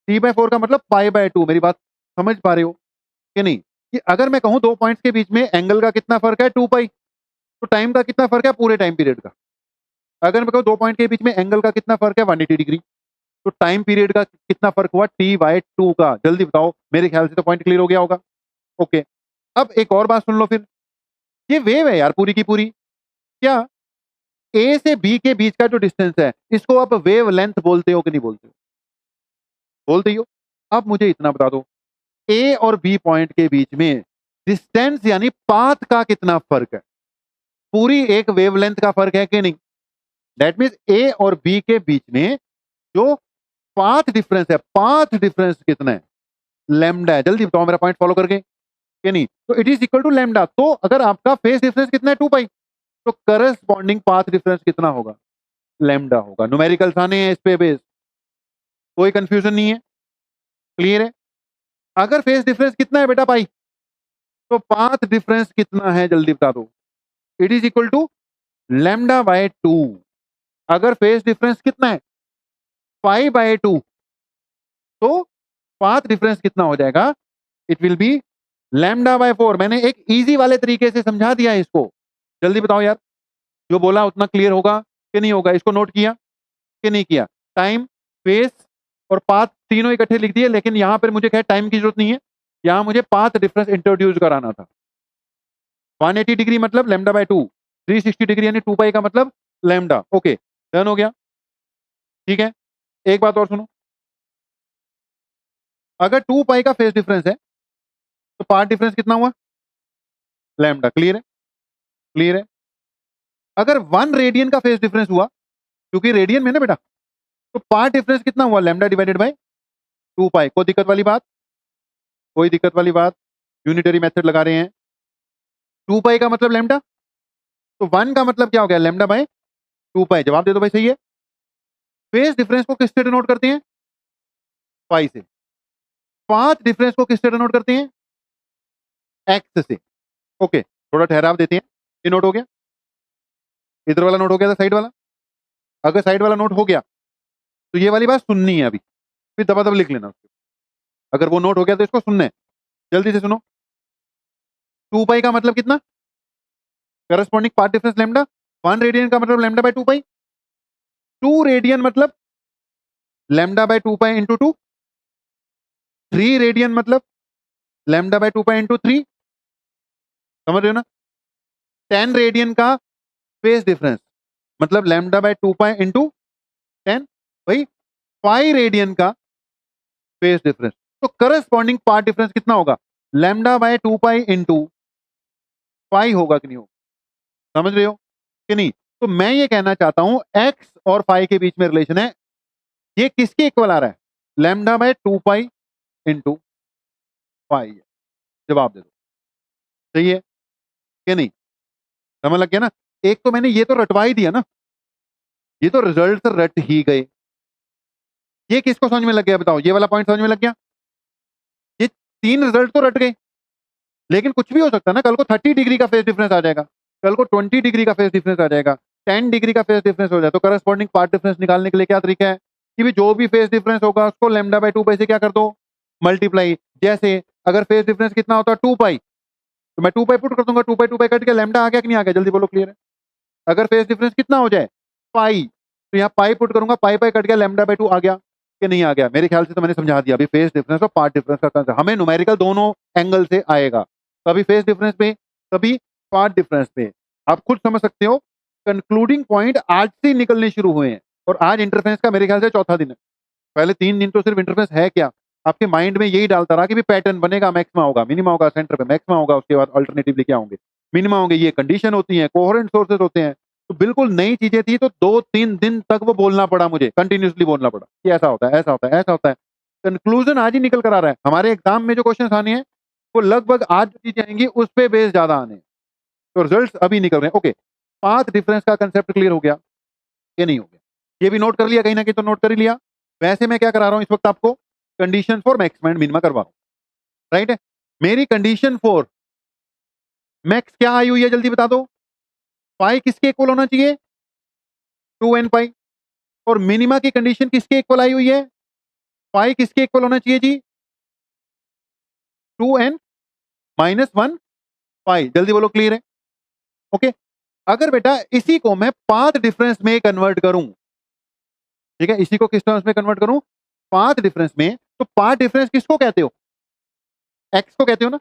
टी बाय 4 का मतलब पाई बाय 2। मेरी बात समझ पा रहे हो कि नहीं? कि अगर मैं कहूं दो पॉइंट्स के बीच में एंगल का कितना फर्क है, 2 पाई, तो टाइम का कितना फर्क है, पूरे टाइम पीरियड का। अगर मैं कहूं दो पॉइंट के बीच में एंगल का कितना फर्क है, 180 डिग्री, तो टाइम पीरियड का कितना फर्क हुआ, टी बाय 2 का। जल्दी बताओ, मेरे ख्याल से तो पॉइंट क्लियर हो गया होगा। ओके, अब एक और बात सुन लो फिर, ये वेव है यार पूरी की पूरी, क्या ए से बी के बीच का जो डिस्टेंस है इसको आप वेव लेंथ बोलते हो कि नहीं बोलते हो? बोलते ही हो। अब मुझे इतना बता दो, ए और बी पॉइंट के बीच में डिस्टेंस यानी पाथ का कितना फर्क है, पूरी एक वेवलेंथ का फर्क है कि नहीं? दैट मींस ए और बी के बीच में जो पाथ डिफरेंस है, पाथ डिफरेंस कितना है, लैम्डा है। जल्दी बताओ, मेरा पॉइंट फॉलो करके कि नहीं? तो it is equal to lambda. तो अगर आपका फेस डिफरेंस कितना है, 2 पाई, तो करस्पॉन्डिंग पाथ डिफरेंस कितना होगा, लैम्डा होगा। न्यूमेरिकल्स आने हैं इस पे बेस, कोई कंफ्यूजन नहीं है, क्लियर है? अगर फेस डिफरेंस कितना है बेटा पाई, तो पाथ डिफरेंस कितना है, जल्दी बता दो। It is equal to lambda by 2। अगर फेस डिफरेंस कितना है, पाई बाय 2, तो पाथ डिफरेंस कितना हो जाएगा, it will B lambda by 4। मैंने एक इजी वाले तरीके से समझा दिया है इसको। जल्दी बताओ यार, जो बोला उतना क्लियर होगा कि नहीं होगा? इसको नोट किया कि नहीं किया? टाइम, फेस और पाथ तीनों इकट्ठे लिख दिए, लेकिन यहां पर मुझे क्या टाइम की जरूरत नहीं है, यहां मुझे पाथ डिफरेंस इंट्रोड्यूस कराना था। 180 डिग्री मतलब लैम्डा बाय 2, 360 डिग्री यानी 2 पाई का मतलब लैम्डा। ओके, डन हो गया। ठीक है, एक बात और सुनो, अगर 2 पाई का फेस डिफरेंस है तो पाथ डिफरेंस कितना हुआ? लैम्डा। क्लियर है? क्लियर है? अगर 1 रेडियन का फेस डिफरेंस हुआ, क्योंकि रेडियन में ना बेटा, तो पाथ डिफरेंस कितना हुआ? लैम्डा डिवाइडेड बाय 2 पाई। कोई दिक्कत वाली बात? कोई दिक्कत वाली बात? यूनिटरी मेथड लगा रहे हैं। 2 पाई का मतलब लैम्डा, तो 1 का मतलब क्या हो गया? लैम्डा बाय 2 पाई। जवाब दे दो भाई, सही है। फेस डिफरेंस को किससे डिनोट करते हैं? पाई से। पाथ डिफरेंस को किससे डिनोट करते हैं? एक्स से। ओके, थोड़ा ठहराव देते हैं। ये नोट हो गया? इधर वाला नोट हो गया था, साइड वाला? अगर साइड वाला नोट हो गया तो ये वाली बात सुननी है अभी, फिर दबा लिख लेना उसको। अगर वो नोट हो गया तो इसको सुनना है, जल्दी से सुनो। 2 पाई का मतलब कितना? Corresponding path difference lambda. 1 radian का मतलब लैम्डा बाय 2 पाई। 2 रेडियन मतलब lambda by 2 pi into 2। 3 radian मतलब लैम्डा बाय 2 पाई इंटू 3। समझ रहे हो ना? 10 रेडियन का फेस डिफरेंस मतलब लैम्डा बाय 2 पाई इंटू 10। भाई 5 रेडियन का फेस डिफरेंस, तो करस्पॉन्डिंग पाथ डिफरेंस कितना होगा? लैम्डा बाय 2 पाई इंटू 5 होगा कि नहीं होगा? समझ रहे हो कि नहीं? तो मैं ये कहना चाहता हूं एक्स और फाई के बीच में रिलेशन है, ये किसके इक्वल आ रहा है? Lambda by 2 pi into 5। जवाब दे दो, सही है कि नहीं? समझ लग गया ना? एक तो मैंने ये तो रटवा ही दिया ना, ये तो रिजल्ट रट ही गए। ये किसको समझ में लग गया बताओ? ये वाला पॉइंट समझ में लग गया? ये 3 रिजल्ट तो रट गए, लेकिन कुछ भी हो सकता है ना। कल को 30 डिग्री का फेस डिफरेंस आ जाएगा, कल को 20 डिग्री का फेस डिफरेंस आ जाएगा, 10 डिग्री का फेस डिफरेंस हो जाए, तो करस्पॉन्डिंग पाथ डिफरेंस निकालने के लिए क्या तरीका है कि भी जो भी फेस डिफरेंस होगा उसको लैम्डा बाय 2 पाई से क्या कर दो? मल्टीप्लाई। जैसे अगर फेस डिफरेंस कितना होता है? 2 पाई, तो मैं 2 पाई पुट कर दूंगा, 2 पाई कट के लैम्डा आ गया कि नहीं आ गया? जल्दी बोलो, क्लियर है? अगर फेस डिफरेंस कितना हो जाए? पाई, तो यहाँ पाई पुट करूंगा, पाई कट गया, लैम्डा बाय 2 आ गया कि नहीं आ गया? मेरे ख्याल से तो मैंने समझा दिया। अभी फेस डिफरेंस और पार्ट डिफरेंस का कंसेप्ट हमें न्यूमेरिकल दोनों एंगल से आएगा, कभी फेस डिफरेंस पे, कभी पार्ट डिफरेंस पे। आप खुद समझ सकते हो, कंक्लूडिंग पॉइंट आज से निकलने शुरू हुए हैं, और आज इंटरफेरेंस का मेरे ख्याल से चौथा दिन है। पहले 3 दिन तो सिर्फ इंटरफेरेंस है क्या, आपके माइंड में यही डालता रहा कि भी पैटर्न बनेगा, मैक्सिमा होगा, मिनिमा होगा, सेंटर पे मैक्सिमा होगा, उसके बाद अल्टरनेटिवली क्या होंगे? मिनिमा होंगे। ये कंडीशन होती है, कोहेरेंट सोर्सेज होते हैं। तो बिल्कुल नई चीजें थी, तो 2-3 दिन तक वो बोलना पड़ा मुझे, कंटिन्यूसली बोलना पड़ा कि ऐसा होता है, ऐसा होता है, ऐसा होता है। कंक्लूजन आज ही निकल कर आ रहा है। हमारे एग्जाम में जो क्वेश्चन आने हैं वो लगभग आज जो चीजें आएंगी उस पे बेस ज्यादा आने हैं, तो रिजल्ट अभी निकल रहे हैं। ओके, पाथ डिफरेंस का कंसेप्ट क्लियर हो गया कि नहीं हो गया? ये भी नोट कर लिया कहीं ना कहीं, तो नोट कर ही लिया। वैसे मैं क्या करा रहा हूं इस वक्त? आपको condition for maxima and minima करवा रहा हूं, राइट है? मेरी कंडीशन फॉर मैक्स क्या आई हुई है, जल्दी बता दो। पाई किसके इक्वल होना चाहिए? 2n पाई। और मिनिमा की कंडीशन किसके इक्वल आई हुई है? पाई किसके इक्वल होना चाहिए जी? 2n माइनस 1 पाई। जल्दी बोलो, क्लियर है? ओके, अगर बेटा इसी को मैं पाथ डिफरेंस में कन्वर्ट करूं, ठीक है, इसी को किस टर्म्स में कन्वर्ट करूं? पाथ डिफरेंस में। तो पाथ डिफरेंस किसको कहते हो? एक्स को कहते हो ना?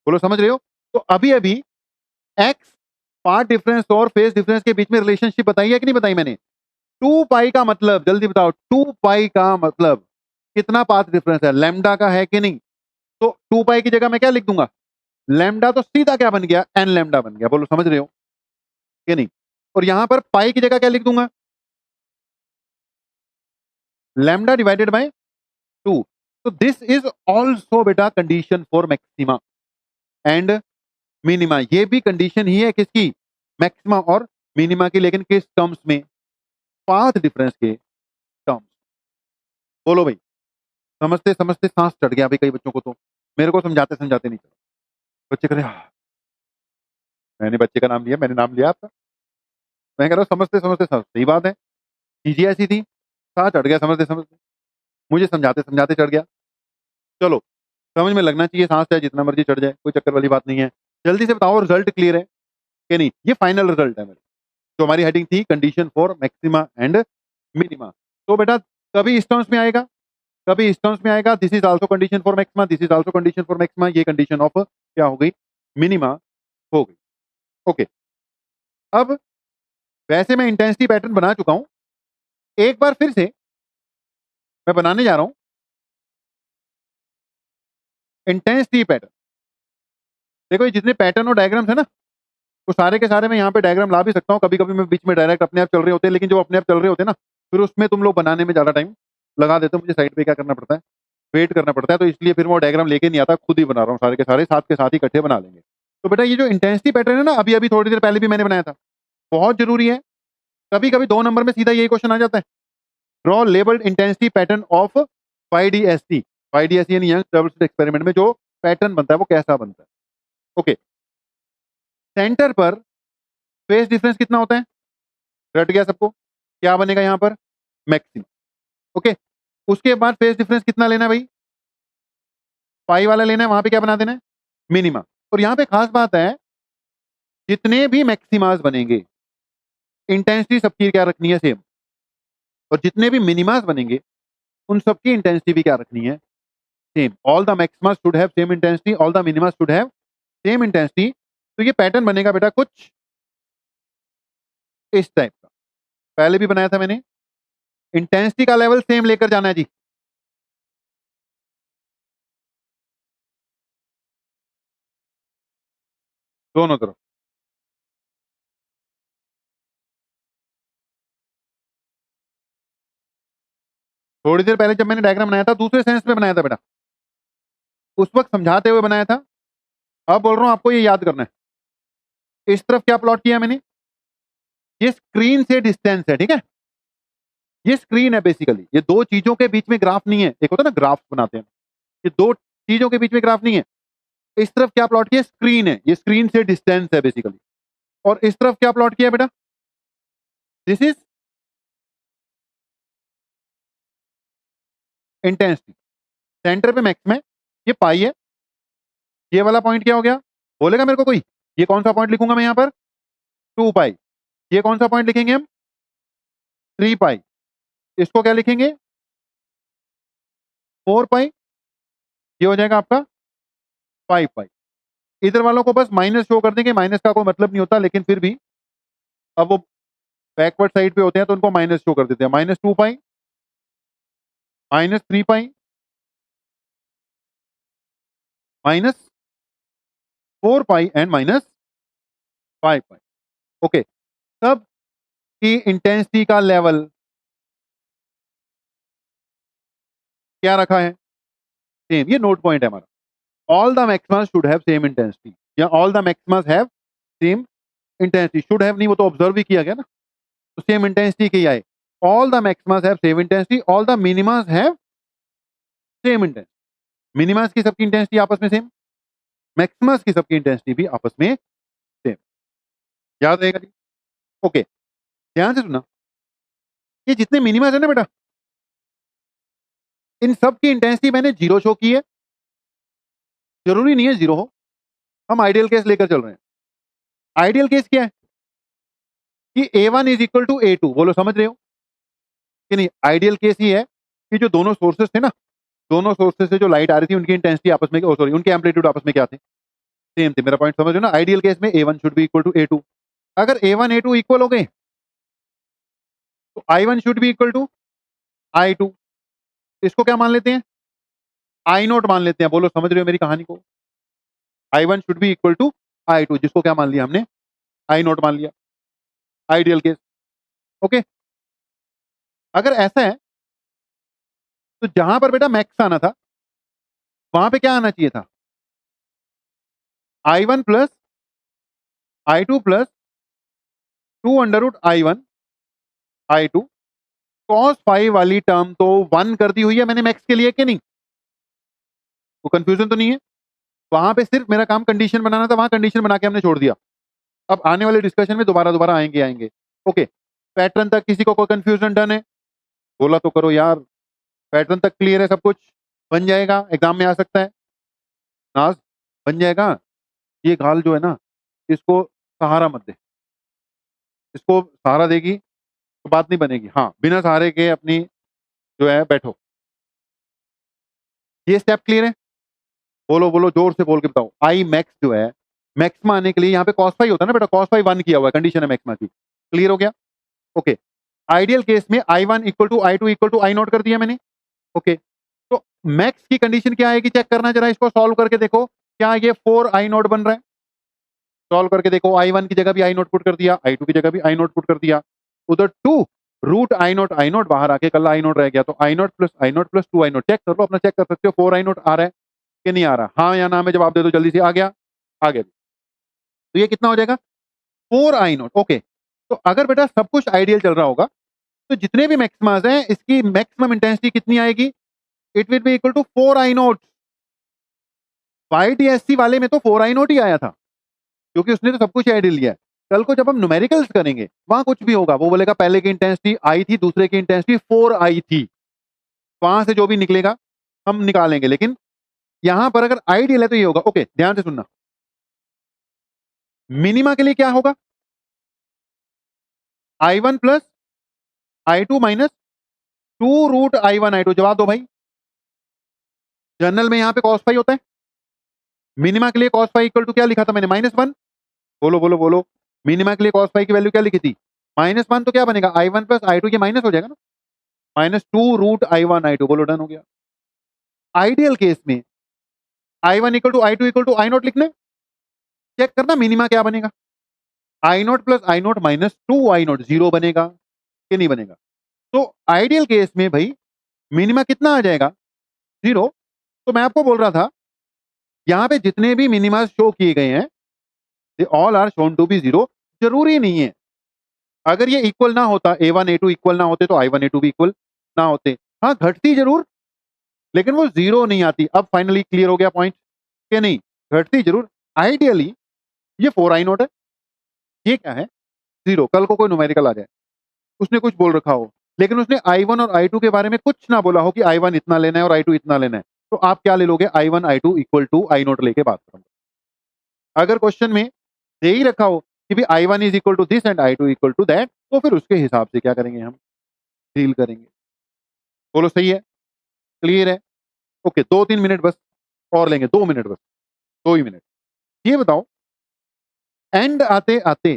बोलो, समझ रहे हो? तो अभी अभी एक्स, पाथ डिफरेंस और फेस डिफरेंस के बीच में रिलेशनशिप बताई है कि नहीं बताई मैंने? 2 पाई का मतलब, जल्दी बताओ, 2 पाई का मतलब कितना पाथ डिफरेंस है? लैम्डा का है कि नहीं? तो 2 पाई की जगह मैं क्या लिख दूंगा? लैम्डा। तो सीधा क्या बन गया? एन लैम्डा बन गया। बोलो, समझ रहे हो कि नहीं? और यहां पर पाई की जगह क्या लिख दूंगा? Lambda divided by 2। तो दिस इज ऑल्सो बेटा condition for maxima and minima. ये भी कंडीशन ही है किसकी? मैक्सिमा और मिनिमा की, लेकिन किस टर्म्स में? पाथ डिफरेंस के टर्म्स। बोलो भाई, समझते समझते सांस चढ़ गया भाई कई बच्चों को, तो मेरे को समझाते समझाते नहीं चला। बच्चे कह रहे मैंने बच्चे का नाम लिया, मैंने नाम लिया आपका। मैं कह रहा हूँ समझते समझते सांस, सही बात है, चीजें ऐसी थी, सांस चढ़ गया समझते समझते, मुझे समझाते समझाते चढ़ गया। चलो, समझ में लगना चाहिए, सांस चाहे जितना मर्जी चढ़ जाए, कोई चक्कर वाली बात नहीं है। जल्दी से बताओ, रिजल्ट क्लियर है कि नहीं? ये फाइनल रिजल्ट है मेरा। जो हमारी हेडिंग थी condition for maxima and minima. तो बेटा कभी इस टर्म्स में आएगा, कभी इस टर्म्स में आएगा। This is also condition for maxima, this is also condition for maxima. ये कंडीशन ऑफ क्या हो गई, मिनिमा हो गई। ओके, अब वैसे मैं इंटेंसिटी पैटर्न बना चुका हूं, एक बार फिर से मैं बनाने जा रहा हूं इंटेंसिटी पैटर्न। देखो ये जितने पैटर्न और डायग्राम्स है ना, वो सारे के सारे मैं यहाँ पे डायग्राम ला भी सकता हूँ। कभी कभी मैं बीच में डायरेक्ट अपने आप चल रहे होते हैं, लेकिन जो अपने आप चल रहे होते हैं ना, फिर उसमें तुम लोग बनाने में ज्यादा टाइम लगा देते हो। मुझे साइड पे क्या करना पड़ता है, वेट करना पड़ता है। तो इसलिए फिर मैं डायग्राम लेके नहीं आता, खुद ही बना रहा हूँ सारे के साथ ही इकट्ठे बना लेंगे। तो बेटा ये जो इंटेंसिटी पैटर्न है ना, अभी अभी थोड़ी देर पहले भी मैंने बनाया था, बहुत जरूरी है। कभी कभी 2 नंबर में सीधा यही क्वेश्चन आ जाता है, draw labelled intensity pattern of 5DST। 5DST यानी यंग डबल स्लिट एक्सपेरिमेंट में जो पैटर्न बनता है वो कैसा बनता है। ओके, सेंटर पर फेस डिफरेंस कितना होता है, रट गया सबको, क्या बनेगा यहाँ पर, मैक्सिमम। ओके, उसके बाद फेस डिफरेंस कितना लेना है भाई, पाई वाला लेना है, वहां पे क्या बना देना है, मिनिमा। और यहाँ पे खास बात है, जितने भी मैक्सिमास बनेंगे इंटेंसिटी सबकी क्या रखनी है, सेम। और जितने भी मिनिमास बनेंगे उन सबकी इंटेंसिटी भी क्या रखनी है, same. All the maximas should have same intensity, all the minimas should have same intensity. तो ये पैटर्न बनेगा बेटा कुछ इस टाइप का, पहले भी बनाया था मैंने। इंटेंसिटी का लेवल सेम लेकर जाना है जी, दोनों तरफ। थोड़ी देर पहले जब मैंने डायग्राम बनाया था, दूसरे सेंस में बनाया था बेटा, उस वक्त समझाते हुए बनाया था। अब बोल रहा हूं आपको ये याद करना है। इस तरफ क्या प्लॉट किया मैंने, ये स्क्रीन से डिस्टेंस है, ठीक है। ये स्क्रीन है बेसिकली, ये दो चीजों के बीच में ग्राफ नहीं है। एक होता है ना ग्राफ बनाते हैं, ये दो चीजों के बीच में ग्राफ नहीं है। इस तरफ क्या प्लॉट किया, स्क्रीन है, ये स्क्रीन से डिस्टेंस है बेसिकली। और इस तरफ क्या प्लॉट किया बेटा, दिस इज इंटेंसिटी। सेंटर पे मैक्स में ये पाई है, ये वाला पॉइंट क्या हो गया, बोलेगा मेरे को कोई, ये कौन सा पॉइंट लिखूंगा मैं यहाँ पर, 2 पाई। ये कौन सा पॉइंट लिखेंगे हम, 3 पाई। इसको क्या लिखेंगे, 4 पाई। ये हो जाएगा आपका 5 पाई। इधर वालों को बस माइनस शो कर देंगे, माइनस का कोई मतलब नहीं होता, लेकिन फिर भी अब वो बैकवर्ड साइड पे होते हैं तो उनको माइनस शो कर देते हैं। -2 पाई, -3 पाई, -4 पाई एंड -5 पाई। ओके, सब की इंटेंसिटी का लेवल क्या रखा है, सेम। ये नोट पॉइंट है हमारा, all the maximus should have same intensity, या all the maximus have same intensity. Should have नहीं, वो तो ऑब्जर्व ही किया गया ना, तो सेम इंटेंसिटी की आए। All the maximus have same intensity, all the minimus have same intensity. Minimus की सबकी इंटेंसिटी आपस में सेम, मैक्सिमस की सबकी इंटेंसिटी भी आपस में सेम। याद रहेगा जी। ओके, ध्यान से सुनना, ये जितने मिनिमस है ना बेटा, इन सब की इंटेंसिटी मैंने 0 शो की है। जरूरी नहीं है 0 हो, हम आइडियल केस लेकर चल रहे हैं। आइडियल केस क्या है कि A1 is equal to A2, बोलो समझ रहे हो कि नहीं। आइडियल केस ये है कि जो दोनों सोर्सेस थे ना, दोनों सोर्सेस से जो लाइट आ रही थी उनकी इंटेंसिटी आपस में, सॉरी उनके एम्पलीट्यूड आपस में क्या थे, सेम थे। मेरा पॉइंट समझ रहे हो ना। आइडियल केस में A1 should be equal to A2। अगर A1 A2 इक्वल हो गए तो I1 should be equal to I2। इसको क्या मान लेते हैं, I0 मान लेते हैं। बोलो समझ रहे हो मेरी कहानी को। I1 should be equal to I2, जिसको क्या मान लिया हमने, I0 मान लिया, आइडियल केस। ओके, अगर ऐसा है तो जहां पर बेटा मैक्स आना था वहां पे क्या आना चाहिए था, I1 plus I2 plus 2√I1 I2 cos phi वाली टर्म तो 1 कर दी हुई है मैंने मैक्स के लिए कि नहीं, वो कंफ्यूजन तो नहीं है। वहां पे सिर्फ मेरा काम कंडीशन बनाना था, वहां कंडीशन बना के हमने छोड़ दिया। अब आने वाले डिस्कशन में दोबारा दोबारा आएंगे। ओके, पैटर्न तक किसी को कोई कंफ्यूजन डन है, बोला तो करो यार। पैटर्न तक क्लियर है, सब कुछ बन जाएगा, एग्जाम में आ सकता है, नाज बन जाएगा। ये गाल जो है ना, इसको सहारा मत दे, इसको सहारा देगी तो बात नहीं बनेगी। हाँ, बिना सहारे के अपनी जो है बैठो। ये स्टेप क्लियर है? बोलो, बोलो, जोर से बोल के बताओ। आई मैक्स जो है, मैक्सिमा आने के लिए यहाँ पे cos फाई होता है ना बेटा, cos फाई 1 किया हुआ है, कंडीशन है मैक्सिमा की। क्लियर हो गया? ओके। आइडियल केस में I1 equal to I2 equal to I naught कर दिया मैंने। ओके। तो मैक्स की कंडीशन क्या आएगी चेक करना जरा, इसको सॉल्व करके देखो। क्या ये 4 I नॉट बन रहा है? सॉल्व करके देखो। I1 की जगह भी I नॉट पुट कर दिया, I2 की जगह भी I नॉट पुट कर दिया। उधर 2 रूट I नॉट बाहर आके कल I नॉट रह गया, तो I naught plus 2 I naught check कर लो अपना, चेक कर सकते हो 4 I नॉट आ रहा है कि नहीं आ रहा। हाँ या ना में जवाब दे दो जल्दी से। आ गया? आ गया। तो ये कितना हो जाएगा? 4 I नॉट। ओके। तो अगर बेटा सब कुछ आइडियल चल रहा होगा तो जितने भी मैक्सिमास हैं इसकी मैक्सिमम इंटेंसिटी कितनी आएगी? It will be equal to 4 I naught. YTSC वाले में तो 4 I नॉट ही आया था, क्योंकि उसने तो सब कुछ आइडियल लिया है। कल को जब हम न्यूमेरिकल्स करेंगे वहां कुछ भी होगा, वो बोलेगा पहले की इंटेंसिटी आई थी, दूसरे की इंटेंसिटी 4 आई थी। वहां से जो भी निकलेगा हम निकालेंगे, लेकिन यहां पर अगर आइडियल है तो ये होगा। ओके, ध्यान से सुनना। मिनिमा के लिए क्या होगा? I1 plus I2 minus 2 root I1 I2। जवाब दो भाई। जनरल में यहां पे cos फाई होता है। मिनिमा के लिए cos फाई इक्वल टू क्या लिखा था मैंने? -1। बोलो, बोलो, बोलो। मिनिमा के लिए cos फाई की वैल्यू क्या लिखी थी? -1। तो क्या बनेगा? I1 प्लस I2 ये माइनस हो जाएगा ना, -2 रूट I1 I2। बोलो, डन हो गया। आइडियल केस में I1 equal to I2 equal to I naught लिखना है। चेक करना मिनिमा क्या बनेगा। I naught plus I naught minus 2 I naught, 0 बनेगा कि नहीं बनेगा? तो आइडियल केस में भाई मिनिमा कितना आ जाएगा? 0। तो मैं आपको बोल रहा था यहां पे जितने भी मिनिमा शो किए गए हैं they all are shown to be 0। जरूरी नहीं है, अगर ये इक्वल ना होता, A1 A2 इक्वल ना होते तो I1 A2 भी इक्वल ना होते। हाँ, घटती जरूर, लेकिन वो 0 नहीं आती। अब फाइनली क्लियर हो गया पॉइंट कि नहीं? घटती जरूर। आइडियली ये 4 I नॉट है, ये क्या है? 0। कल को कोई न्यूमेरिकल आ जाए, उसने कुछ बोल रखा हो, लेकिन उसने I1 और I2 के बारे में कुछ ना बोला हो कि I1 इतना लेना है और I2 इतना लेना है, तो आप क्या ले लोगे? I1 I2 equal to I not लेके बात करूंगा। अगर क्वेश्चन में दे ही रखा हो कि भी I1 is equal to this and I2 equal to that, तो फिर उसके हिसाब से क्या करेंगे? हम डील करेंगे। बोलो, सही है? क्लियर है? ओके, 2-3 मिनट बस और लेंगे, 2 मिनट बस, 2 ही मिनट। ये बताओ, एंड आते आते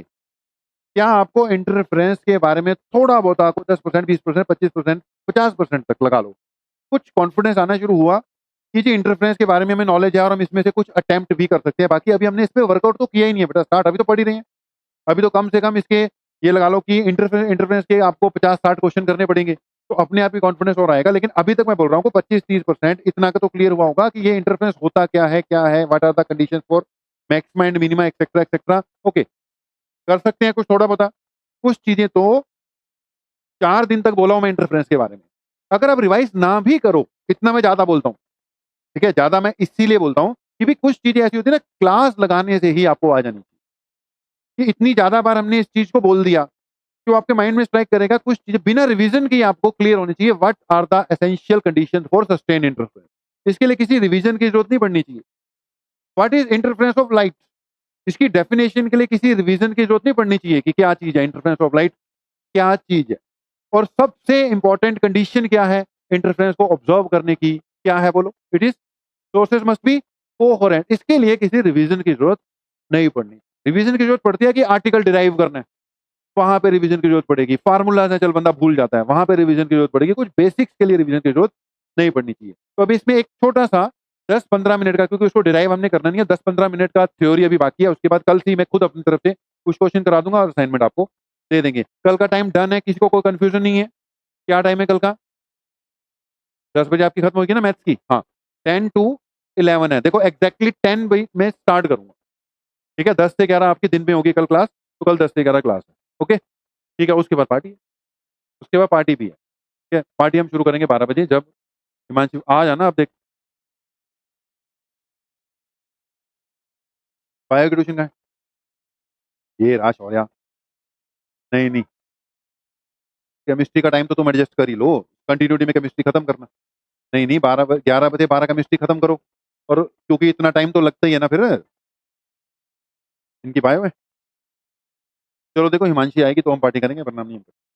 क्या आपको इंटरफ्रेंस के बारे में थोड़ा बहुत, आपको 10%, 20%, 25%, 50% तक लगा लो, कुछ कॉन्फिडेंस आना शुरू हुआ कि जी इंटरफ्रेंस के बारे में हमें नॉलेज है और हम इसमें से कुछ अटेम्प्ट भी कर सकते हैं? बाकी अभी हमने इस पे वर्कआउट तो किया ही नहीं है बेटा, स्टार्ट अभी तो पढ़ ही रहे हैं। अभी तो कम से कम इसके ये लगा लो कि इंटरफ्रेंस के आपको 50-60 क्वेश्चन करने पड़ेंगे, तो अपने आप ही कॉन्फिडेंस और आएगा। लेकिन अभी तक मैं बोल रहा हूँ 25-30% इतना का तो क्लियर हुआ होगा कि ये इंटरफ्रेंस होता क्या है, what are the condition for maxima and minima, etcetera etcetera. Okay, कर सकते हैं कुछ थोड़ा बता। कुछ चीजें तो 4 दिन तक बोला हूं मैं इंटरफ्रेंस के बारे में, अगर आप रिवाइज ना भी करो, इतना मैं ज्यादा बोलता हूँ, ठीक है? ज्यादा मैं इसीलिए बोलता हूँ कि भी कुछ चीजें ऐसी होती है ना, क्लास लगाने से ही आपको आ जानी चाहिए। कि इतनी ज्यादा बार हमने इस चीज को बोल दिया जो आपके माइंड में स्ट्राइक करेगा, कुछ चीजें बिना रिवीजन की आपको क्लियर होनी चाहिए। What are the essential condition for sustain interference? इसके लिए किसी रिवीजन की जरूरत नहीं पड़नी चाहिए। What is interference of light? इसकी डेफिनेशन के लिए किसी रिवीजन की जरूरत नहीं पड़नी चाहिए कि क्या चीज है इंटरफ्रेंस ऑफ लाइट, क्या चीज है। और सबसे इंपॉर्टेंट कंडीशन क्या है इंटरफ्रेंस को ऑब्जर्व करने की? क्या है बोलो? It is sources must be coherent. इसके लिए किसी रिवीजन की जरूरत नहीं पड़नी। रिवीजन की जरूरत पड़ती है कि आर्टिकल डिराइव करना है, वहां पे रिवीजन की जरूरत पड़ेगी। फार्मूला है चल बंदा भूल जाता है, वहां पे रिवीजन की जरूरत पड़ेगी। कुछ बेसिक्स के लिए रिवीजन की जरूरत नहीं पड़नी चाहिए। तो अभी इसमें एक छोटा सा 10-15 मिनट का, क्योंकि उसको डिराइव हमने करना नहीं है, 10-15 मिनट का थ्योरी अभी बाकी है। उसके बाद कल से ही मैं खुद अपनी तरफ से कुछ क्वेश्चन करा दूंगा और असाइनमेंट आपको दे देंगे। कल का टाइम डन है, किसी को कोई कंफ्यूजन नहीं है? क्या टाइम है कल का? 10 बजे आपकी खत्म होगी ना मैथ्स की? हाँ, 10 to 11 है। देखो एग्जैक्टली 10 बजे मैं स्टार्ट करूंगा, ठीक है? 10 से 11 आपके दिन में होगी कल क्लास, तो कल 10 से 11 क्लास है। ओके, ठीक है? उसके बाद पार्टी है, उसके बाद पार्टी भी है, ठीक है? पार्टी हम शुरू करेंगे 12 बजे, जब हिमांशु आ जाना। आप देख, बायो की ट्यूशन का है ये रहा शौर्या। नहीं नहीं, केमिस्ट्री का टाइम तो तुम एडजस्ट कर ही लो, कंटिन्यूटी में केमिस्ट्री खत्म करना। नहीं नहीं, 11 बजे 12 केमिस्ट्री खत्म करो, और क्योंकि इतना टाइम तो लगता ही है ना फिर, इनकी बायो है। चलो देखो हिमांशी आएगी तो हम पार्टी करेंगे वरना नहीं हम करेंगे।